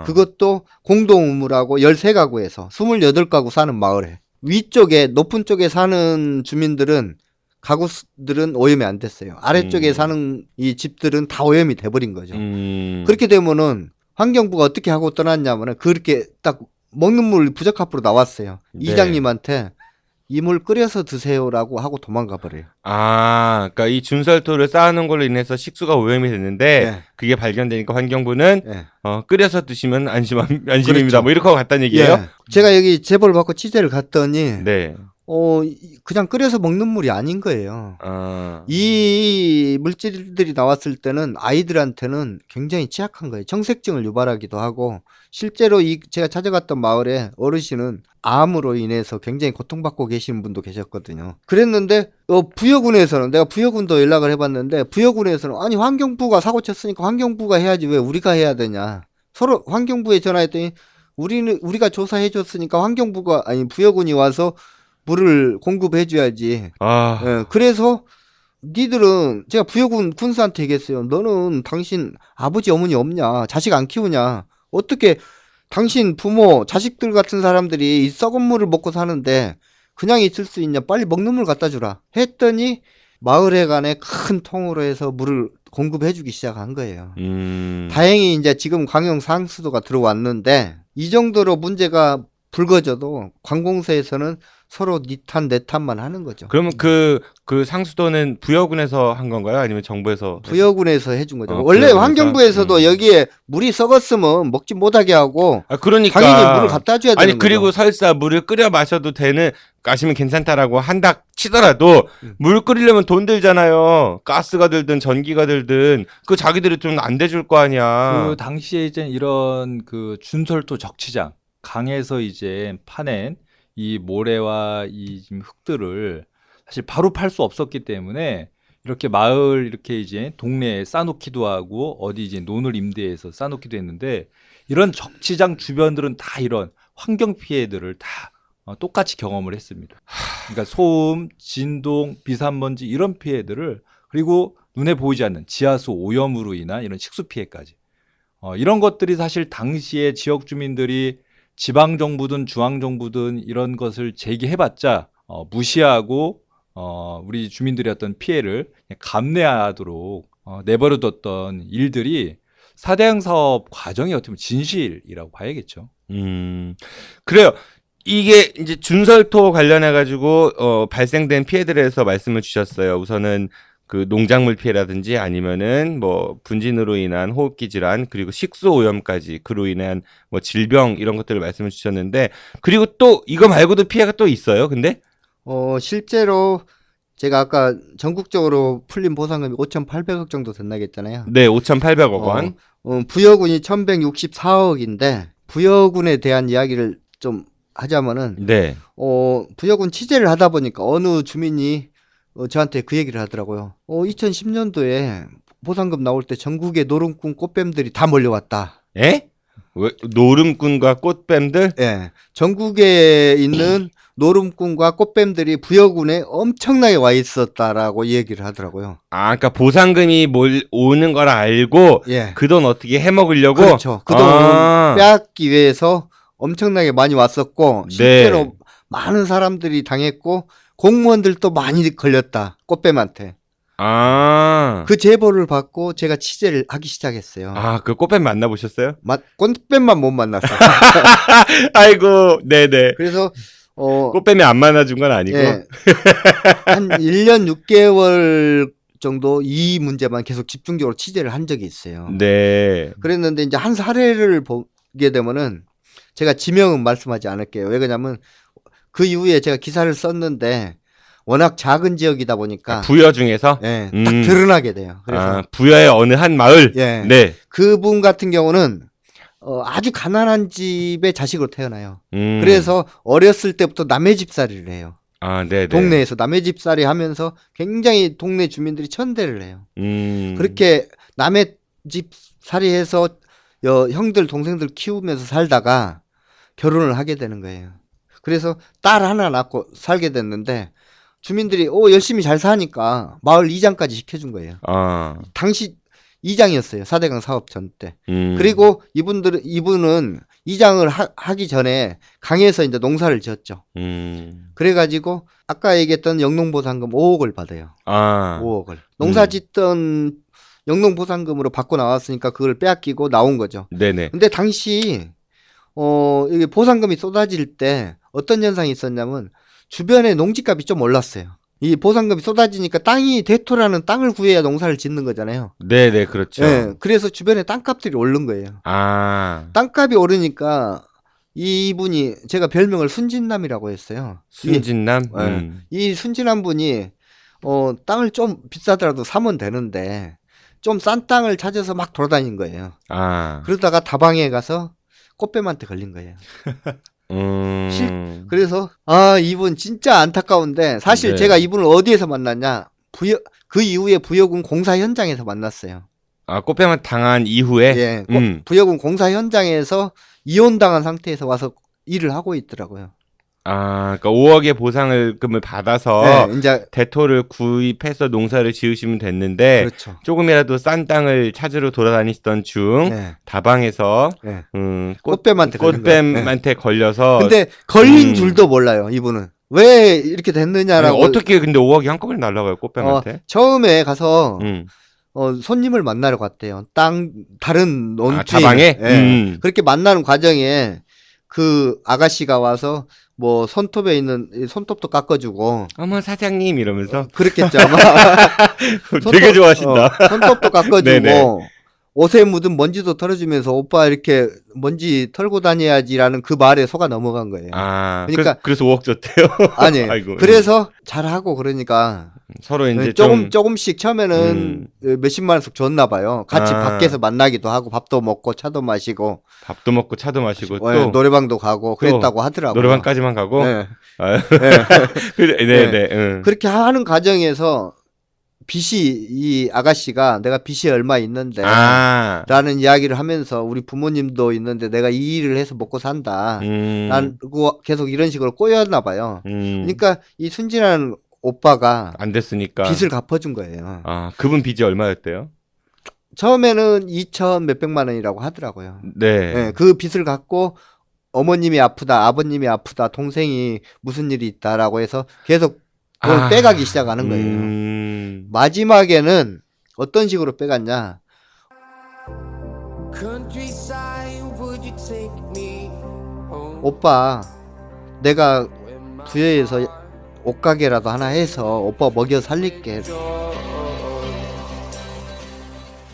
그것도 공동우물하고 13가구에서 28가구 사는 마을에 위쪽에 높은 쪽에 사는 주민들은 가구들은 오염이 안 됐어요. 아래쪽에 사는 이 집들은 다 오염이 돼버린 거죠. 그렇게 되면은 환경부가 어떻게 하고 떠났냐면은 그렇게 딱 먹는 물 부적합으로 나왔어요. 네. 이장님한테 이 물 끓여서 드세요라고 하고 도망가 버려요. 그러니까 이 준설토를 쌓아놓은 걸로 인해서 식수가 오염이 됐는데 네. 그게 발견되니까 환경부는 네. 끓여서 드시면 안심입니다. 그렇죠. 뭐 이렇게 하고 갔다는 얘기예요? 예. 제가 여기 제보를 받고 취재를 갔더니 네. 그냥 끓여서 먹는 물이 아닌 거예요. 이 물질들이 나왔을 때는 아이들한테는 굉장히 취약한 거예요. 청색증을 유발하기도 하고 실제로 제가 찾아갔던 마을에 어르신은 암으로 인해서 굉장히 고통받고 계시는 분도 계셨거든요. 그랬는데 부여군에서는 내가 부여군도 연락을 해봤는데 부여군에서는 아니 환경부가 사고 쳤으니까 환경부가 해야지 왜 우리가 해야 되냐. 서로 환경부에 전화했더니 우리가 조사해 줬으니까 부여군이 와서 물을 공급해 줘야지. 예, 그래서 니들은 제가 부여군 군수한테 얘기했어요. 너는 당신 아버지 어머니 없냐? 자식 안 키우냐? 어떻게 당신 부모 자식들 같은 사람들이 이 썩은 물을 먹고 사는데 그냥 있을 수 있냐? 빨리 먹는 물 갖다 주라 했더니 마을회관에 큰 통으로 해서 물을 공급해 주기 시작한 거예요. 다행히 이제 지금 강용 상수도가 들어왔는데 이 정도로 문제가 불거져도 관공서에서는 서로 니탄 내탄만 하는 거죠. 그러면 그 상수도는 부여군에서 한 건가요? 아니면 정부에서? 부여군에서 해준 거죠. 원래 부여군에서? 환경부에서도 여기에 물이 썩었으면 먹지 못하게 하고 그러니까 당연히 물을 갖다 줘야 되는 아니 거죠. 그리고 설사 물을 끓여 마셔도 마시면 괜찮다라고 한다 치더라도 물 끓이려면 돈 들잖아요. 가스가 들든 전기가 들든 그 자기들이 좀 안 대줄 거 아니야. 그 당시에 이제 이런 그 준설도 적치장 강에서 이제 파낸 이 모래와 이 지금 흙들을 사실 바로 팔 수 없었기 때문에 이렇게 마을 이렇게 이제 동네에 싸놓기도 하고 어디 이제 논을 임대해서 싸놓기도 했는데 이런 적치장 주변들은 다 이런 환경 피해들을 다 똑같이 경험을 했습니다. 그러니까 소음, 진동, 비산먼지 이런 피해들을 그리고 눈에 보이지 않는 지하수 오염으로 인한 이런 식수 피해까지 이런 것들이 사실 당시에 지역 주민들이 지방정부든 중앙정부든 이런 것을 제기해봤자 무시하고 우리 주민들의 어떤 피해를 감내하도록 내버려뒀던 일들이 4대강 사업 과정이 어떻게 보면 진실이라고 봐야겠죠. 그래요. 이게 이제 준설토 관련해 가지고 발생된 피해들에 대해서 말씀을 주셨어요. 우선은 그 농작물 피해라든지 아니면은 뭐 분진으로 인한 호흡기 질환 그리고 식수 오염까지 그로 인한 뭐 질병 이런 것들을 말씀을 주셨는데 그리고 또 이거 말고도 피해가 또 있어요. 근데 실제로 제가 아까 전국적으로 풀린 보상금이 5,800억 정도 된다고 했잖아요. 네, 5,800억 원. 부여군이 1,164억인데 부여군에 대한 이야기를 좀 하자면은 네. 부여군 취재를 하다 보니까 어느 주민이 저한테 그 얘기를 하더라고요. 2010년도에 보상금 나올 때 전국의 노름꾼 꽃뱀들이 다 몰려왔다. 에? 왜 노름꾼과 꽃뱀들? 예. 전국에 있는 노름꾼과 꽃뱀들이 부여군에 엄청나게 와 있었다라고 얘기를 하더라고요. 그러니까 보상금이 오는 걸 알고 예. 그 돈 어떻게 해먹으려고? 그렇죠. 그 돈 빼앗기 위해서 엄청나게 많이 왔었고 실제로 네. 많은 사람들이 당했고 공무원들도 많이 걸렸다. 꽃뱀한테. 그 제보를 받고 제가 취재를 하기 시작했어요. 그 꽃뱀 만나보셨어요? 꽃뱀만 못 만났어요. 아이고, 네네. 그래서 꽃뱀이 안 만나준 건 아니고. 예. 한 1년 6개월 정도 이 문제만 계속 집중적으로 취재를 한 적이 있어요. 네. 그랬는데 이제 한 사례를 보게 되면은 제가 지명은 말씀하지 않을게요. 왜 그러냐면 그 이후에 제가 기사를 썼는데 워낙 작은 지역이다 보니까 부여 중에서 딱 드러나게 돼요. 그래서 부여의 어느 한 마을. 예. 네. 그분 같은 경우는 아주 가난한 집에 자식으로 태어나요. 그래서 어렸을 때부터 남의 집살이를 해요. 네네. 동네에서 남의 집살이 하면서 굉장히 동네 주민들이 천대를 해요. 그렇게 남의 집살이해서 형들 동생들 키우면서 살다가 결혼을 하게 되는 거예요. 그래서 딸 하나 낳고 살게 됐는데 주민들이 열심히 잘 사니까 마을 이장까지 시켜준 거예요. 당시 이장이었어요. 4대강 사업 전 때. 그리고 이분은 이장을 하기 전에 강에서 이제 농사를 지었죠. 그래가지고 아까 얘기했던 영농보상금 5억을 받아요. 5억을. 농사 짓던 영농보상금으로 받고 나왔으니까 그걸 빼앗기고 나온 거죠. 네네. 근데 당시 이게 보상금이 쏟아질 때 어떤 현상이 있었냐면 주변에 농지값이 좀 올랐어요. 이 보상금이 쏟아지니까 땅이 대토라는 땅을 구해야 농사를 짓는 거잖아요. 네네, 그렇죠. 네, 그래서 주변에 땅값들이 오른 거예요. 땅값이 오르니까 이분이 제가 별명을 순진남이라고 했어요. 순진남? 이 순진남 분이 땅을 좀 비싸더라도 사면 되는데 좀 싼 땅을 찾아서 막 돌아다닌 거예요. 그러다가 다방에 가서 꽃뱀한테 걸린 거예요. 그래서 이분 진짜 안타까운데 사실 네. 제가 이분을 어디에서 만났냐 그 이후에 부여군 공사 현장에서 만났어요. 꽃뱀을 당한 이후에? 예, 부여군 공사 현장에서 이혼당한 상태에서 와서 일을 하고 있더라고요. 그러니까 5억의 보상금을 받아서 네, 이제 대토를 구입해서 농사를 지으시면 됐는데 그렇죠. 조금이라도 싼 땅을 찾으러 돌아다니시던 중 다방에서 꽃뱀한테 걸려서 근데 걸린 줄도 몰라요. 이분은 왜 이렇게 됐느냐라고. 어떻게 근데 5억이 한꺼번에 날라가요 꽃뱀한테? 처음에 가서 손님을 만나러 갔대요. 다른 논주인. 다방에? 그렇게 만나는 과정에 그 아가씨가 와서 뭐 손톱에 있는 손톱도 깎아주고. 어머 사장님 이러면서. 그렇겠죠 아마. 되게 좋아하신다. 손톱도 깎아주고. 네네. 옷에 묻은 먼지도 털어주면서 오빠 이렇게 먼지 털고 다녀야지라는 그 말에 속아 넘어간 거예요. 아, 그러니까 그래서 5억 줬대요. 아니, 아이고, 그래서 잘하고 그러니까 서로 이제 조금씩 처음에는 몇십만 원씩 줬나 봐요. 같이 밖에서 만나기도 하고 밥도 먹고 차도 마시고. 밥도 먹고 차도 마시고 또 노래방도 가고 그랬다고 하더라고요. 노래방까지만 가고. 네. 네. 그렇게 하는 과정에서 빚이 이 아가씨가 내가 빚이 얼마 있는데 라는 이야기를 하면서 우리 부모님도 있는데 내가 이 일을 해서 먹고 산다. 난 계속 이런 식으로 꼬였나 봐요. 그러니까 이 순진한 오빠가 안 됐으니까 빚을 갚아준 거예요. 아, 그분 빚이 얼마였대요? 처음에는 2천 몇백만 원이라고 하더라고요. 네. 그 빚을 갖고 어머님이 아프다, 아버님이 아프다, 동생이 무슨 일이 있다라고 해서 계속 그걸 빼가기 시작하는 거예요. 마지막에는 어떤 식으로 빼갔냐? 오빠, 내가 부여에서 옷가게라도 하나 해서 오빠 먹여 살릴게.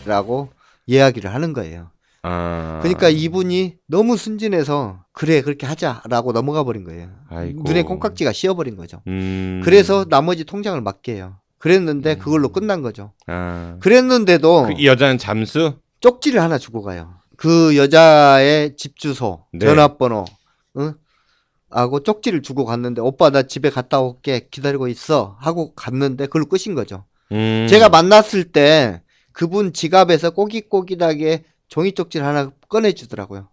라고 이야기를 하는 거예요. 그러니까 이분이 너무 순진해서 그래 그렇게 하자라고 넘어가 버린 거예요. 아이고. 눈에 콩깍지가 씌어버린 거죠. 그래서 나머지 통장을 맡겨요. 그랬는데 그걸로 끝난 거죠. 그랬는데도 이 여자는 잠수? 쪽지를 하나 주고 가요. 그 여자의 집 주소, 전화번호, 하고 쪽지를 주고 갔는데 오빠 나 집에 갔다 올게 기다리고 있어 하고 갔는데 그걸로 끝인 거죠. 제가 만났을 때 그분 지갑에서 꼬깃꼬깃하게 종이 쪽지를 하나 꺼내주더라고요.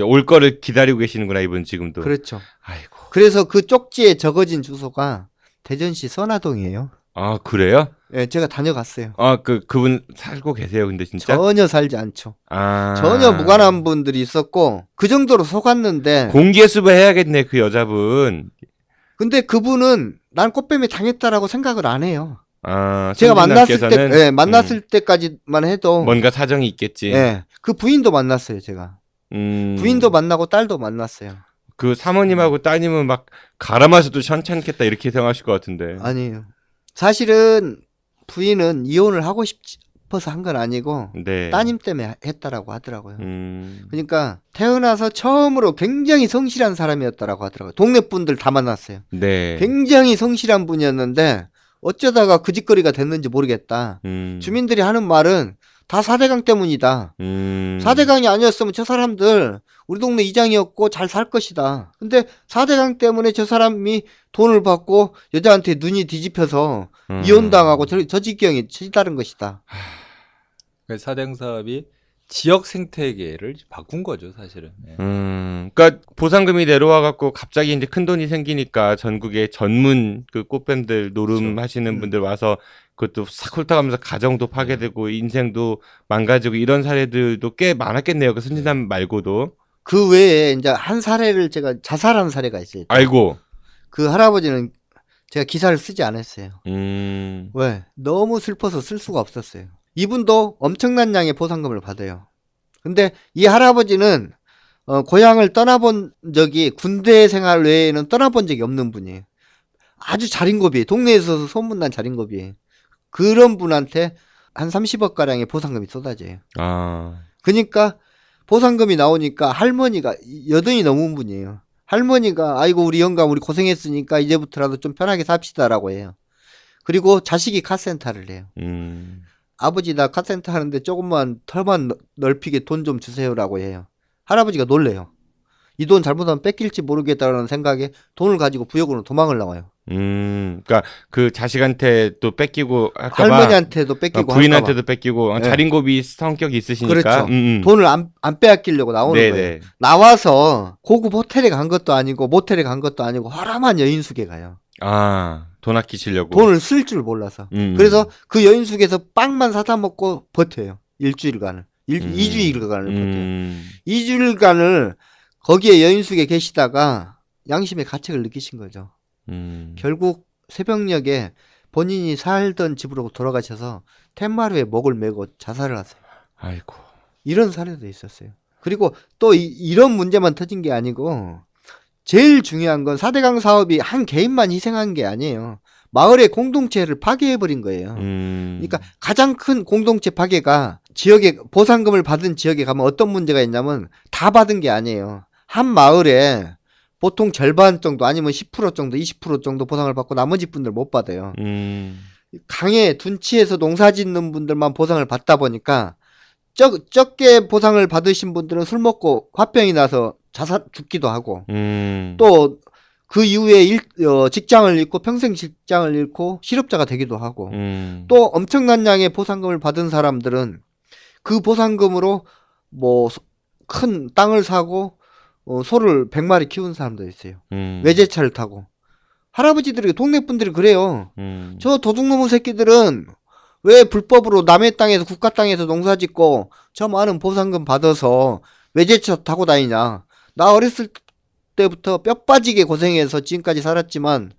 올 거를 기다리고 계시는구나 이분 지금도. 그렇죠. 아이고. 그래서 그 쪽지에 적어진 주소가 대전시 선화동이에요. 아 그래요? 네, 제가 다녀갔어요. 아 그분 살고 계세요, 근데 진짜? 전혀 살지 않죠. 전혀 무관한 분들이 있었고 그 정도로 속았는데. 공개 수배해야겠네 그 여자분. 근데 그분은 난 꽃뱀이 당했다라고 생각을 안 해요. 제가 만났을 때까지만 해도 뭔가 사정이 있겠지. 네, 그 부인도 만났어요, 제가. 부인도 만나고 딸도 만났어요. 그 사모님하고 따님은 막 가라마셔도 현찮겠다 이렇게 생각하실 것 같은데. 아니에요. 사실은 부인은 이혼을 하고 싶어서 한 건 아니고 따님 때문에 했다라고 하더라고요. 그러니까 태어나서 처음으로 굉장히 성실한 사람이었다라고 하더라고요. 동네 분들 다 만났어요. 네. 굉장히 성실한 분이었는데 어쩌다가 그 짓거리가 됐는지 모르겠다. 주민들이 하는 말은 다 4대강 때문이다. 4대강이 아니었으면 저 사람들 우리 동네 이장이었고 잘 살 것이다. 근데 4대강 때문에 저 사람이 돈을 받고 여자한테 눈이 뒤집혀서 이혼당하고 저 지경이 치달은 것이다. 4대강 사업이 지역 생태계를 바꾼 거죠, 사실은. 네. 그러니까 보상금이 내려와 갖고 갑자기 이제 큰 돈이 생기니까 전국에 전문 그 꽃뱀들 노름하시는 분들 와서 그것도 싹 훑어가면서 가정도 파괴되고 인생도 망가지고 이런 사례들도 꽤 많았겠네요. 그 순진함 말고도. 그 외에 이제 한 사례를 제가 자살한 사례가 있어요. 아이고. 그 할아버지는 제가 기사를 쓰지 않았어요. 왜? 너무 슬퍼서 쓸 수가 없었어요. 이분도 엄청난 양의 보상금을 받아요. 근데 이 할아버지는 고향을 떠나본 적이 군대 생활 외에는 떠나본 적이 없는 분이에요. 아주 자린고비, 동네에서 소문난 자린고비예요. 그런 분한테 한 30억 가량의 보상금이 쏟아져요. 그러니까 보상금이 나오니까 할머니가 80이 넘은 분이에요. 할머니가 아이고 우리 영감 우리 고생했으니까 이제부터라도 좀 편하게 삽시다라고 해요. 그리고 자식이 카센터를 해요. 아버지 나 카센터 하는데 조금만 털만 넓히게 돈 좀 주세요라고 해요. 할아버지가 놀래요. 이 돈 잘못하면 뺏길지 모르겠다라는 생각에 돈을 가지고 부역으로 도망을 나와요. 그러니까 그 자식한테 또 뺏기고 할머니한테도 뺏기고 부인한테도 뺏기고 자린고비 성격이 있으시니까 그렇죠. 돈을 안 빼앗기려고 나오는 거예요. 나와서 고급 호텔에 간 것도 아니고 모텔에 간 것도 아니고 허름한 여인숙에 가요. 돈 아끼시려고. 돈을 쓸 줄 몰라서. 그래서 그 여인숙에서 빵만 사다 먹고 버텨요. 일주일간을. 2주일간을 버텨요. 2주일간을 거기에 여인숙에 계시다가 양심의 가책을 느끼신 거죠. 결국 새벽녘에 본인이 살던 집으로 돌아가셔서 텐마루에 목을 메고 자살을 하세요. 아이고. 이런 사례도 있었어요. 그리고 또 이런 문제만 터진 게 아니고 제일 중요한 건 4대강 사업이 한 개인만 희생한 게 아니에요. 마을의 공동체를 파괴해버린 거예요. 그러니까 가장 큰 공동체 파괴가 지역에 보상금을 받은 지역에 가면 어떤 문제가 있냐면 다 받은 게 아니에요. 한 마을에 보통 절반 정도 아니면 10% 정도 20% 정도 보상을 받고 나머지 분들 못 받아요. 강에 둔치에서 농사 짓는 분들만 보상을 받다 보니까 적게 보상을 받으신 분들은 술 먹고 화병이 나서 죽기도 하고 또 그 이후에 직장을 잃고 평생 직장을 잃고 실업자가 되기도 하고 또 엄청난 양의 보상금을 받은 사람들은 그 보상금으로 뭐 큰 땅을 사고 소를 100마리 키운 사람도 있어요. 외제차를 타고. 할아버지들이 동네 분들이 그래요. 저 도둑놈의 새끼들은 왜 불법으로 남의 땅에서 국가 땅에서 농사 짓고 저 많은 보상금 받아서 외제차 타고 다니냐. 나 어렸을 때부터 뼈 빠지게 고생해서 지금까지 살았지만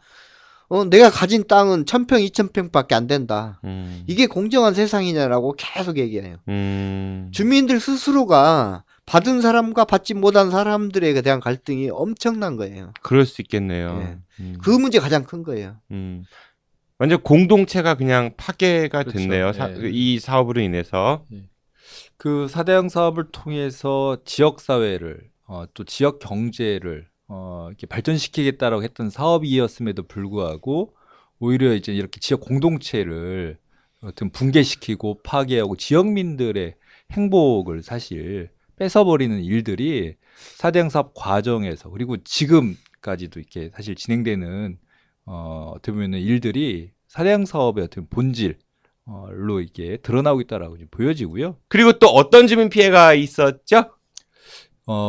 내가 가진 땅은 1000평, 2000평밖에 안 된다. 이게 공정한 세상이냐라고 계속 얘기해요. 주민들 스스로가 받은 사람과 받지 못한 사람들에 대한 갈등이 엄청난 거예요. 그럴 수 있겠네요. 네. 그 문제 가장 큰 거예요. 완전 공동체가 그냥 파괴가 그렇죠. 됐네요. 이 사업으로 인해서. 그 4대강 사업을 통해서 지역 사회를 또 지역 경제를 이렇게 발전시키겠다라고 했던 사업이었음에도 불구하고 오히려 이제 이렇게 지역 공동체를 어떤 붕괴시키고 파괴하고 지역민들의 행복을 사실 뺏어버리는 일들이 4대강 사업 과정에서 그리고 지금까지도 이렇게 사실 진행되는 어떻게 보면 일들이 4대강 사업의 어떤 본질로 이게 드러나고 있다라고 보여지고요. 그리고 또 어떤 주민 피해가 있었죠?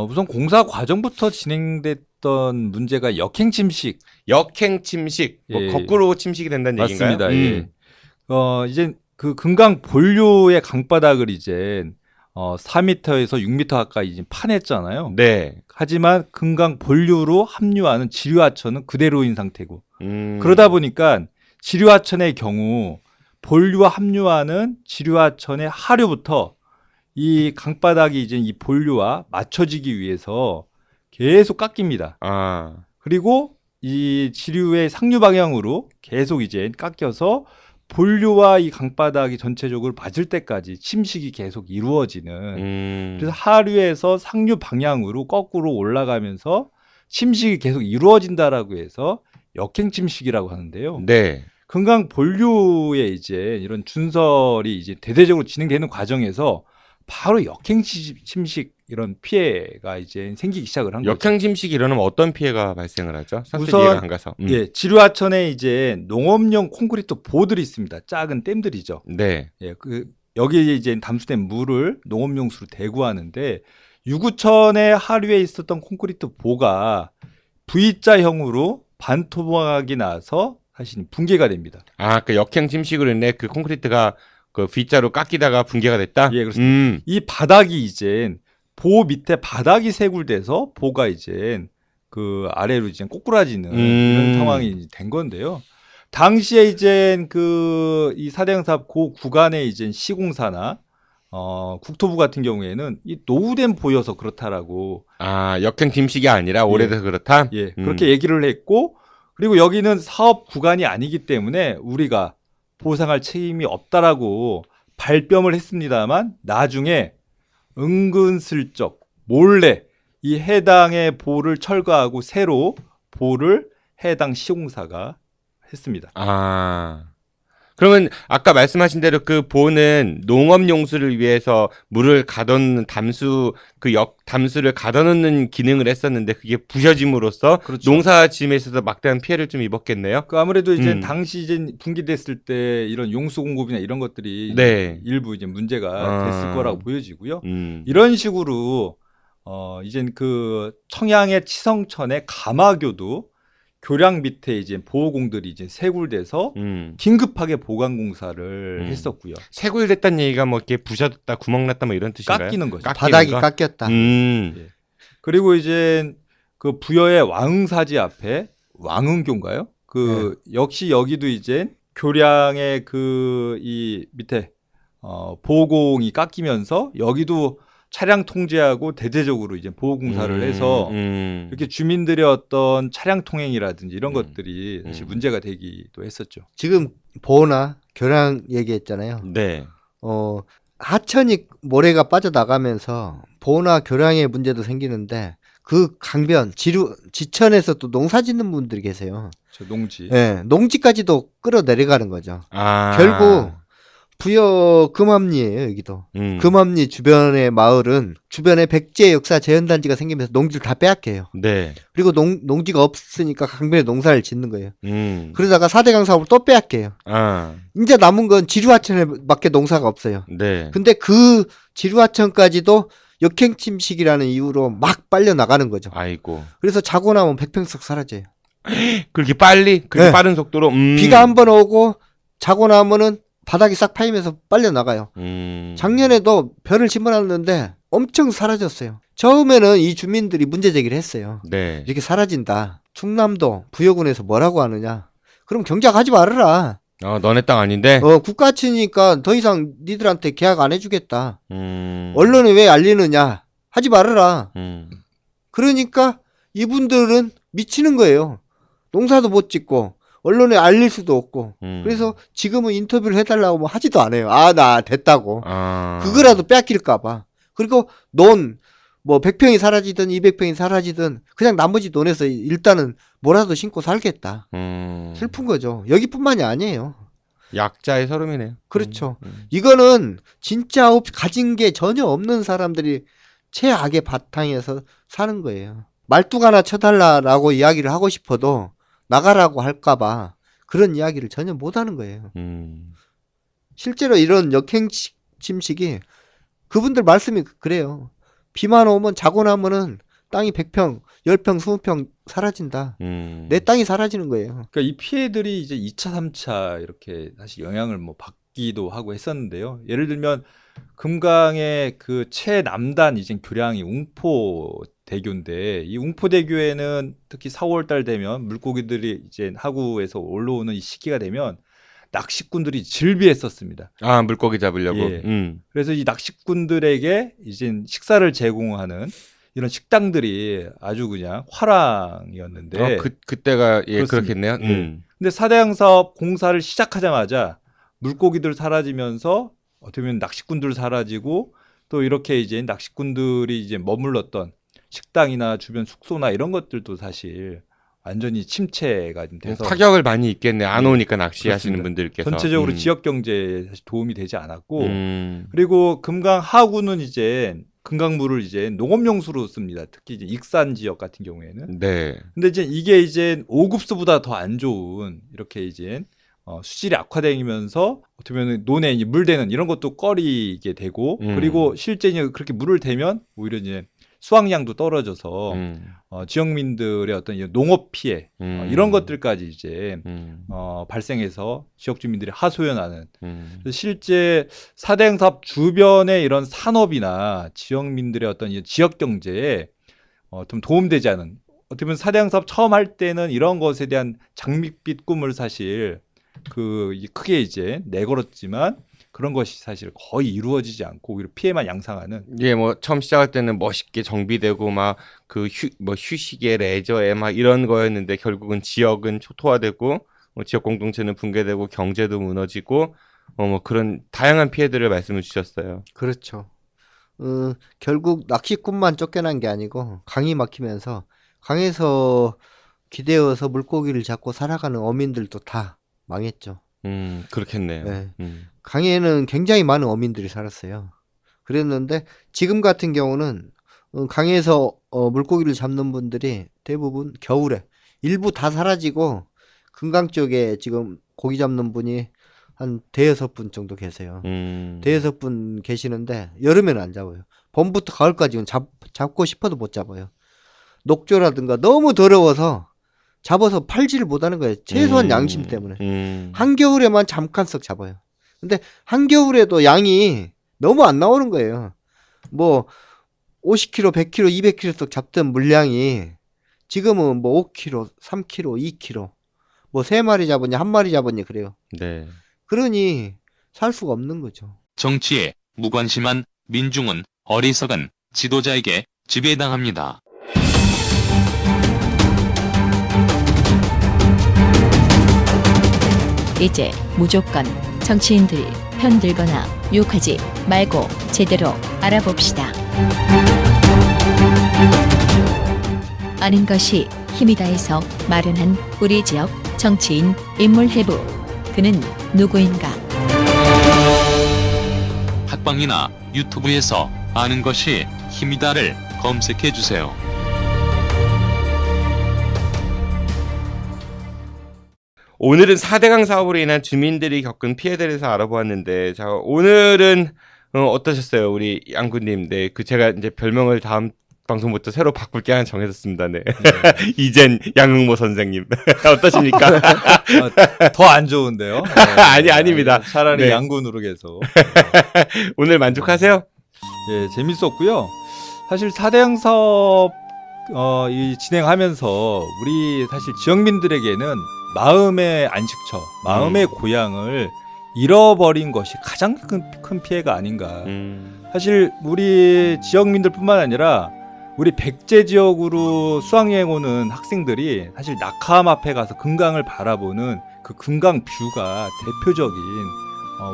우선 공사 과정부터 진행됐던 문제가 역행 침식. 뭐 거꾸로 침식이 된다는 얘기인가요? 맞습니다. 예. 이제 그 금강 본류의 강바닥을 이제 4m에서 6m 가까이 이제 파냈잖아요. 네. 하지만 금강 본류로 합류하는 지류하천은 그대로인 상태고. 그러다 보니까 지류하천의 경우 본류와 합류하는 지류하천의 하류부터 이 강바닥이 이제 이 본류와 맞춰지기 위해서 계속 깎입니다. 그리고 이 지류의 상류 방향으로 계속 이제 깎여서 본류와 이 강바닥이 전체적으로 맞을 때까지 침식이 계속 이루어지는 그래서 하류에서 상류 방향으로 거꾸로 올라가면서 침식이 계속 이루어진다라고 해서 역행 침식이라고 하는데요. 네. 금강 본류에 이제 이런 준설이 이제 대대적으로 진행되는 과정에서 바로 역행 침식 이런 피해가 이제 생기기 시작을 한 거죠. 역행 침식이 일어나면 어떤 피해가 발생을 하죠? 우선 이해가 안 가서. 예, 지류하천에 이제 농업용 콘크리트 보들이 있습니다. 작은 댐들이죠. 네. 예, 여기에 이제 담수된 물을 농업용수로 대구하는데 유구천의 하류에 있었던 콘크리트 보가 V자형으로 반토막이 나서 사실 붕괴가 됩니다. 그 역행 침식으로 인해 그 콘크리트가 그 V자로 깎이다가 붕괴가 됐다? 예, 그렇습니다. 이 바닥이 이제 보 밑에 바닥이 세굴돼서 보가 이제 그 아래로 이제 꼬꾸라지는 이런 상황이 된 건데요. 당시에 이제 이 4대강 사업 그 구간에 이제 시공사나 국토부 같은 경우에는 이 노후된 보여서 그렇다라고. 역행 침식이 아니라 오래돼서 그렇다? 예, 그렇게 얘기를 했고, 그리고 여기는 사업 구간이 아니기 때문에 우리가 보상할 책임이 없다라고 발뺌을 했습니다만 나중에 은근슬쩍 몰래 이 해당의 보를 철거하고 새로 보를 해당 시공사가 했습니다. 그러면 아까 말씀하신 대로 그 보는 농업용수를 위해서 물을 가둬놓는 담수를 가둬놓는 기능을 했었는데 그게 부셔짐으로써 그렇죠. 농사짐에 있어서 막대한 피해를 좀 입었겠네요. 아무래도 이제 당시 이제 붕괴됐을 때 이런 용수 공급이나 이런 것들이 일부 이제 문제가 됐을 거라고 보여지고요. 이런 식으로 이제 그 청양의 치성천의 가마교도 교량 밑에 이제 보호공들이 이제 세굴돼서 긴급하게 보강 공사를 했었고요. 세굴됐다는 얘기가 뭐 이렇게 부셔졌다, 구멍났다 뭐 이런 뜻인가요? 깎이는 거죠. 바닥이 깎였다. 예. 그리고 이제 그 부여의 왕흥사지 앞에 왕흥교인가요? 역시 여기도 이제 교량의 이 밑에 보호공이 깎이면서 여기도 차량 통제하고 대대적으로 이제 보호 공사를 해서 이렇게 주민들의 어떤 차량 통행이라든지 이런 것들이 사실 문제가 되기도 했었죠. 지금 보호나 교량 얘기했잖아요. 네. 하천이 모래가 빠져나가면서 보호나 교량의 문제도 생기는데 그 강변, 지천에서 또 농사 짓는 분들이 계세요. 저 농지. 네, 농지까지도 끌어내려가는 거죠. 아. 결국 부여 금암리예요, 여기도. 금암리 주변의 마을은 주변에 백제 역사 재현단지가 생기면서 농지를 다 빼앗겨요. 네. 그리고 농지가 없으니까 강변에 농사를 짓는 거예요. 그러다가 4대강 사업을 또 빼앗겨요. 아. 이제 남은 건 지류하천에밖에 농사가 없어요. 네. 근데 그 지류하천까지도 역행침식이라는 이유로 막 빨려 나가는 거죠. 아이고. 그래서 자고 나면 백평석 사라져요. 그렇게 빨리? 그렇게 네. 빠른 속도로? 비가 한번 오고 자고 나면은 바닥이 싹 파이면서 빨려 나가요. 작년에도 벼를 심어놨는데 엄청 사라졌어요. 처음에는 이 주민들이 문제 제기를 했어요. 네. 이렇게 사라진다. 충남도 부여군에서 뭐라고 하느냐. 그럼 경작하지 말아라. 너네 땅 아닌데? 국가치니까 더 이상 니들한테 계약 안 해주겠다. 언론에 왜 알리느냐. 하지 말아라. 그러니까 이분들은 미치는 거예요. 농사도 못 짓고 언론에 알릴 수도 없고. 그래서 지금은 인터뷰를 해달라고 뭐 하지도 않아요. 나 됐다고. 그거라도 뺏길까 봐. 그리고 뭐 100평이 사라지든 200평이 사라지든 그냥 나머지 논에서 일단은 뭐라도 심고 살겠다. 슬픈 거죠. 여기뿐만이 아니에요. 약자의 서름이네요. 그렇죠. 이거는 진짜 가진 게 전혀 없는 사람들이 최악의 바탕에서 사는 거예요. 말뚝 하나 쳐달라라고 이야기를 하고 싶어도 나가라고 할까봐 그런 이야기를 전혀 못하는 거예요. 실제로 이런 역행침식이 그분들 말씀이 그래요. 비만 오면 자고 나면은 땅이 100평, 10평, 20평 사라진다. 내 땅이 사라지는 거예요. 그러니까 이 피해들이 이제 2차, 3차 이렇게 사실 영향을 뭐 받기도 하고 했었는데요. 예를 들면 금강의 그 최남단 이제 교량이 웅포대교인데 이 웅포대교에는 특히 4월 달 되면 물고기들이 이제 하구에서 올라오는 이 시기가 되면 낚시꾼들이 즐비했었습니다. 물고기 잡으려고. 예. 그래서 이 낚시꾼들에게 이제 식사를 제공하는 이런 식당들이 아주 그냥 화랑이었는데. 그때가 그렇겠네요. 근데 4대강 사업 공사를 시작하자마자 물고기들 사라지면서 어떻게 보면 낚시꾼들 사라지고 또 이렇게 이제 낚시꾼들이 이제 머물렀던 식당이나 주변 숙소나 이런 것들도 사실 완전히 침체가 좀 돼서 타격을 많이 입겠네. 안 오니까 낚시하시는 분들께서. 전체적으로 지역 경제에 사실 도움이 되지 않았고 그리고 금강 하구는 이제 금강물을 이제 농업용수로 씁니다. 특히 이제 익산 지역 같은 경우에는. 네. 근데 이제 이게 이제 5급수보다 더 안 좋은 이렇게 이제 수질이 악화되면서 어떻게 보면 논에 이제 물대는 이런 것도 꺼리게 되고 그리고 실제 이제 그렇게 물을 대면 오히려 이제 수확량도 떨어져서 지역민들의 어떤 농업 피해 이런 것들까지 이제 발생해서 지역 주민들이 하소연하는 실제 4대강 사업 주변의 이런 산업이나 지역민들의 어떤 지역 경제에 좀 도움되지 않은 어떻게 보면 4대강 사업 처음 할 때는 이런 것에 대한 장밋빛 꿈을 사실 크게 이제 내걸었지만 그런 것이 사실 거의 이루어지지 않고 오히려 피해만 양상하는. 예, 뭐 처음 시작할 때는 멋있게 정비되고 막 휴식에 레저에 막 이런 거였는데 결국은 지역은 초토화되고 지역 공동체는 붕괴되고 경제도 무너지고 뭐 그런 다양한 피해들을 말씀을 주셨어요. 그렇죠. 결국 낚시꾼만 쫓겨난 게 아니고 강이 막히면서 강에서 기대어서 물고기를 잡고 살아가는 어민들도 다 망했죠. 그렇겠네요. 네. 강에는 굉장히 많은 어민들이 살았어요. 그랬는데 지금 같은 경우는 강에서 물고기를 잡는 분들이 대부분 겨울에 일부 다 사라지고 금강 쪽에 지금 고기 잡는 분이 한 대여섯 분 정도 계세요. 대여섯 분 계시는데 여름에는 안 잡아요. 봄부터 가을까지는 잡고 싶어도 못 잡아요. 녹조라든가 너무 더러워서 잡아서 팔지를 못하는 거예요. 최소한 양심 때문에. 한겨울에만 잠깐씩 잡아요. 근데 한겨울에도 양이 너무 안 나오는 거예요. 뭐 50kg, 100kg, 200kg씩 잡던 물량이 지금은 뭐 5kg, 3kg, 2kg 뭐 3마리 잡았냐 1마리 잡았냐 그래요. 네. 그러니 살 수가 없는 거죠. 정치에 무관심한 민중은 어리석은 지도자에게 지배당합니다. 이제 무조건 정치인들 편 들거나 욕하지 말고 제대로 알아봅시다. 아는 것이 힘이다에서 마련한 우리 지역 정치인 인물 해부. 그는 누구인가? 팟빵이나 유튜브에서 아는 것이 힘이다를 검색해 주세요. 오늘은 4대강 사업으로 인한 주민들이 겪은 피해들에 대해서 알아보았는데, 자, 오늘은 어떠셨어요? 우리 양구님. 네, 제가 이제 별명을 다음 방송부터 새로 바꿀 게 하나 정해졌습니다. 네. 이젠 양흥모 선생님. 어떠십니까? 더 안 좋은데요? 네, 아닙니다. 차라리 네. 양군으로 계속. 오늘 만족하세요? 예, 재밌었고요. 사실 4대강 사업 이 진행하면서 우리 사실 지역민들에게는 마음의 안식처, 마음의 고향을 잃어버린 것이 가장 큰 피해가 아닌가. 사실 우리 지역민들뿐만 아니라 우리 백제 지역으로 수학여행 오는 학생들이 사실 낙함 앞에 가서 금강을 바라보는 그 금강 뷰가 대표적인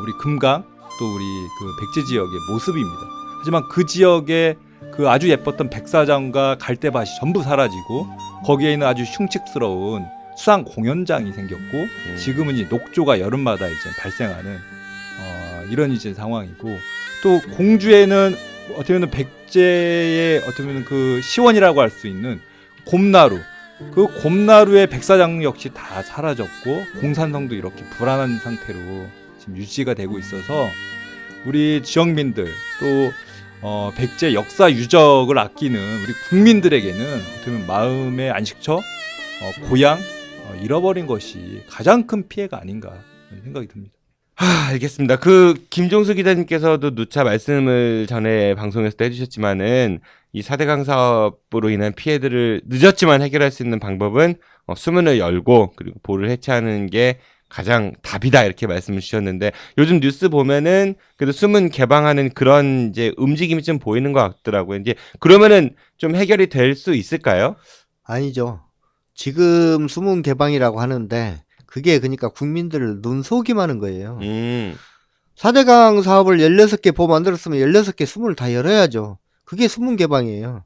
우리 금강 또 우리 그 백제 지역의 모습입니다. 하지만 그 지역에 그 아주 예뻤던 백사장과 갈대밭이 전부 사라지고 거기에 있는 아주 흉측스러운 수상 공연장이 생겼고 지금은 이제 녹조가 여름마다 이제 발생하는 이런 이제 상황이고, 또 공주에는 어떻게 보면 백제의 어떻게 보면 그 시원이라고 할 수 있는 곰나루, 그 곰나루의 백사장 역시 다 사라졌고 공산성도 이렇게 불안한 상태로 지금 유지가 되고 있어서 우리 지역민들 또 백제 역사 유적을 아끼는 우리 국민들에게는 어떻게 보면 마음의 안식처, 고향 잃어버린 것이 가장 큰 피해가 아닌가 생각이 듭니다. 알겠습니다. 김종수 기자님께서도 누차 말씀을 전에 방송에서도 해주셨지만은 이 4대강 사업으로 인한 피해들을 늦었지만 해결할 수 있는 방법은 수문을 열고 그리고 보를 해체하는 게 가장 답이다, 이렇게 말씀을 주셨는데, 요즘 뉴스 보면은 그래도 수문 개방하는 그런 이제 움직임이 좀 보이는 것 같더라고요. 이제 그러면은 좀 해결이 될 수 있을까요? 아니죠. 지금 수문 개방이라고 하는데 그게 그러니까 국민들을 눈속임하는 거예요. 4대강 사업을 16개 보 만들었으면 16개 수문을 다 열어야죠. 그게 수문 개방이에요.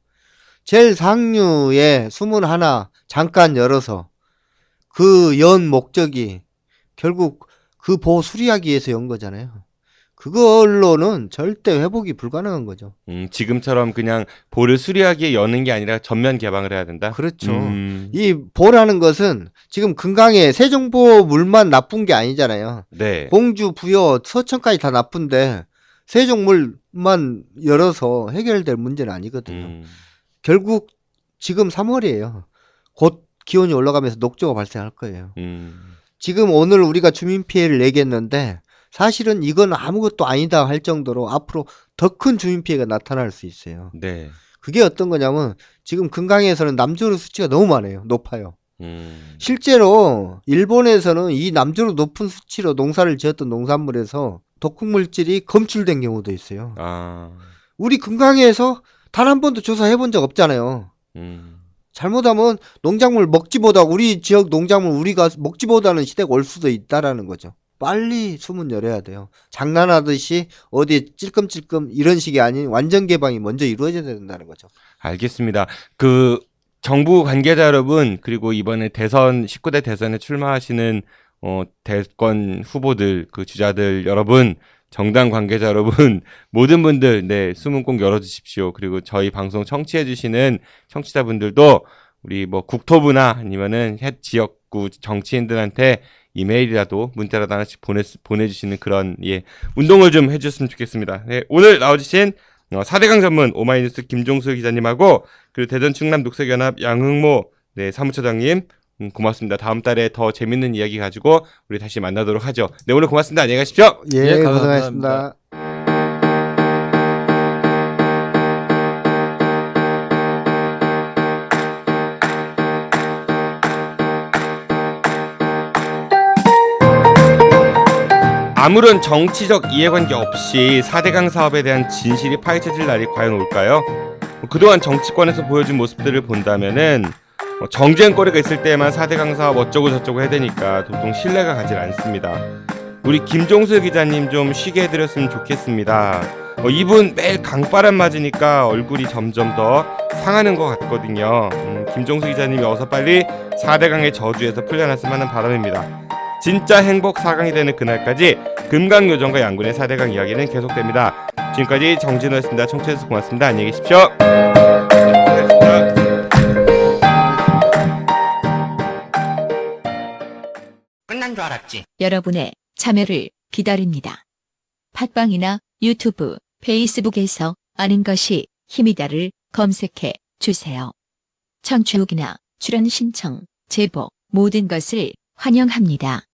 제일 상류에 수문 하나 잠깐 열어서 그 연 목적이 결국 그 보 수리하기 위해서 연 거잖아요. 그걸로는 절대 회복이 불가능한 거죠. 지금처럼 그냥 보를 수리하기에 여는 게 아니라 전면 개방을 해야 된다? 그렇죠. 이 보라는 것은 지금 금강에 세종보 물만 나쁜 게 아니잖아요. 네. 공주, 부여, 서천까지 다 나쁜데 세종물만 열어서 해결될 문제는 아니거든요. 결국 지금 3월이에요. 곧 기온이 올라가면서 녹조가 발생할 거예요. 지금 오늘 우리가 주민 피해를 내겠는데 사실은 이건 아무것도 아니다 할 정도로 앞으로 더 큰 주민 피해가 나타날 수 있어요. 네. 그게 어떤 거냐면 지금 금강에서는 남조류 수치가 너무 높아요. 실제로 일본에서는 이 남조류 높은 수치로 농사를 지었던 농산물에서 독극물질이 검출된 경우도 있어요. 우리 금강에서 단 한 번도 조사해 본 적 없잖아요. 잘못하면 농작물 먹지 못하고 우리 지역 농작물 우리가 먹지 못하는 시대가 올 수도 있다라는 거죠. 빨리 수문 열어야 돼요. 장난하듯이 어디 찔끔찔끔 이런 식이 아닌 완전 개방이 먼저 이루어져야 된다는 거죠. 알겠습니다. 정부 관계자 여러분, 그리고 이번에 19대 대선에 출마하시는 대권 후보들, 주자들 여러분, 정당 관계자 여러분, 모든 분들, 네, 수문 꼭 열어주십시오. 그리고 저희 방송 청취해주시는 청취자분들도 우리 국토부나 아니면은 해 지역구 정치인들한테 이메일이라도 문자라도 하나씩 보내주시는 그런 운동을 좀 해주셨으면 좋겠습니다. 네, 오늘 나와주신 4대강 전문 오마이뉴스 김종수 기자님하고 그리고 대전 충남 녹색연합 양흥모 사무처장님 고맙습니다. 다음 달에 더 재밌는 이야기 가지고 우리 다시 만나도록 하죠. 네, 오늘 고맙습니다. 안녕히 가십시오. 예, 감사합니다. 아무런 정치적 이해관계 없이 4대강 사업에 대한 진실이 파헤쳐질 날이 과연 올까요? 그동안 정치권에서 보여준 모습들을 본다면은 정쟁거리가 있을 때만 4대강 사업 어쩌고 저쩌고 해대니까 도통 신뢰가 가질 않습니다. 우리 김종수 기자님 좀 쉬게 해드렸으면 좋겠습니다. 이분 매일 강바람 맞으니까 얼굴이 점점 더 상하는 것 같거든요. 김종수 기자님이 어서 빨리 4대강의 저주에서 풀려났으면 하는 바람입니다. 진짜 행복 4강이 되는 그날까지 금강요정과 양군의 4대강 이야기는 계속됩니다. 지금까지 정진호였습니다. 청취해주셔서 고맙습니다. 안녕히 계십시오. 고맙습니다. 끝난 줄 알았지. 여러분의 참여를 기다립니다. 팟빵이나 유튜브, 페이스북에서 아는 것이 힘이다를 검색해 주세요. 청취 후기나 출연 신청, 제보 모든 것을 환영합니다.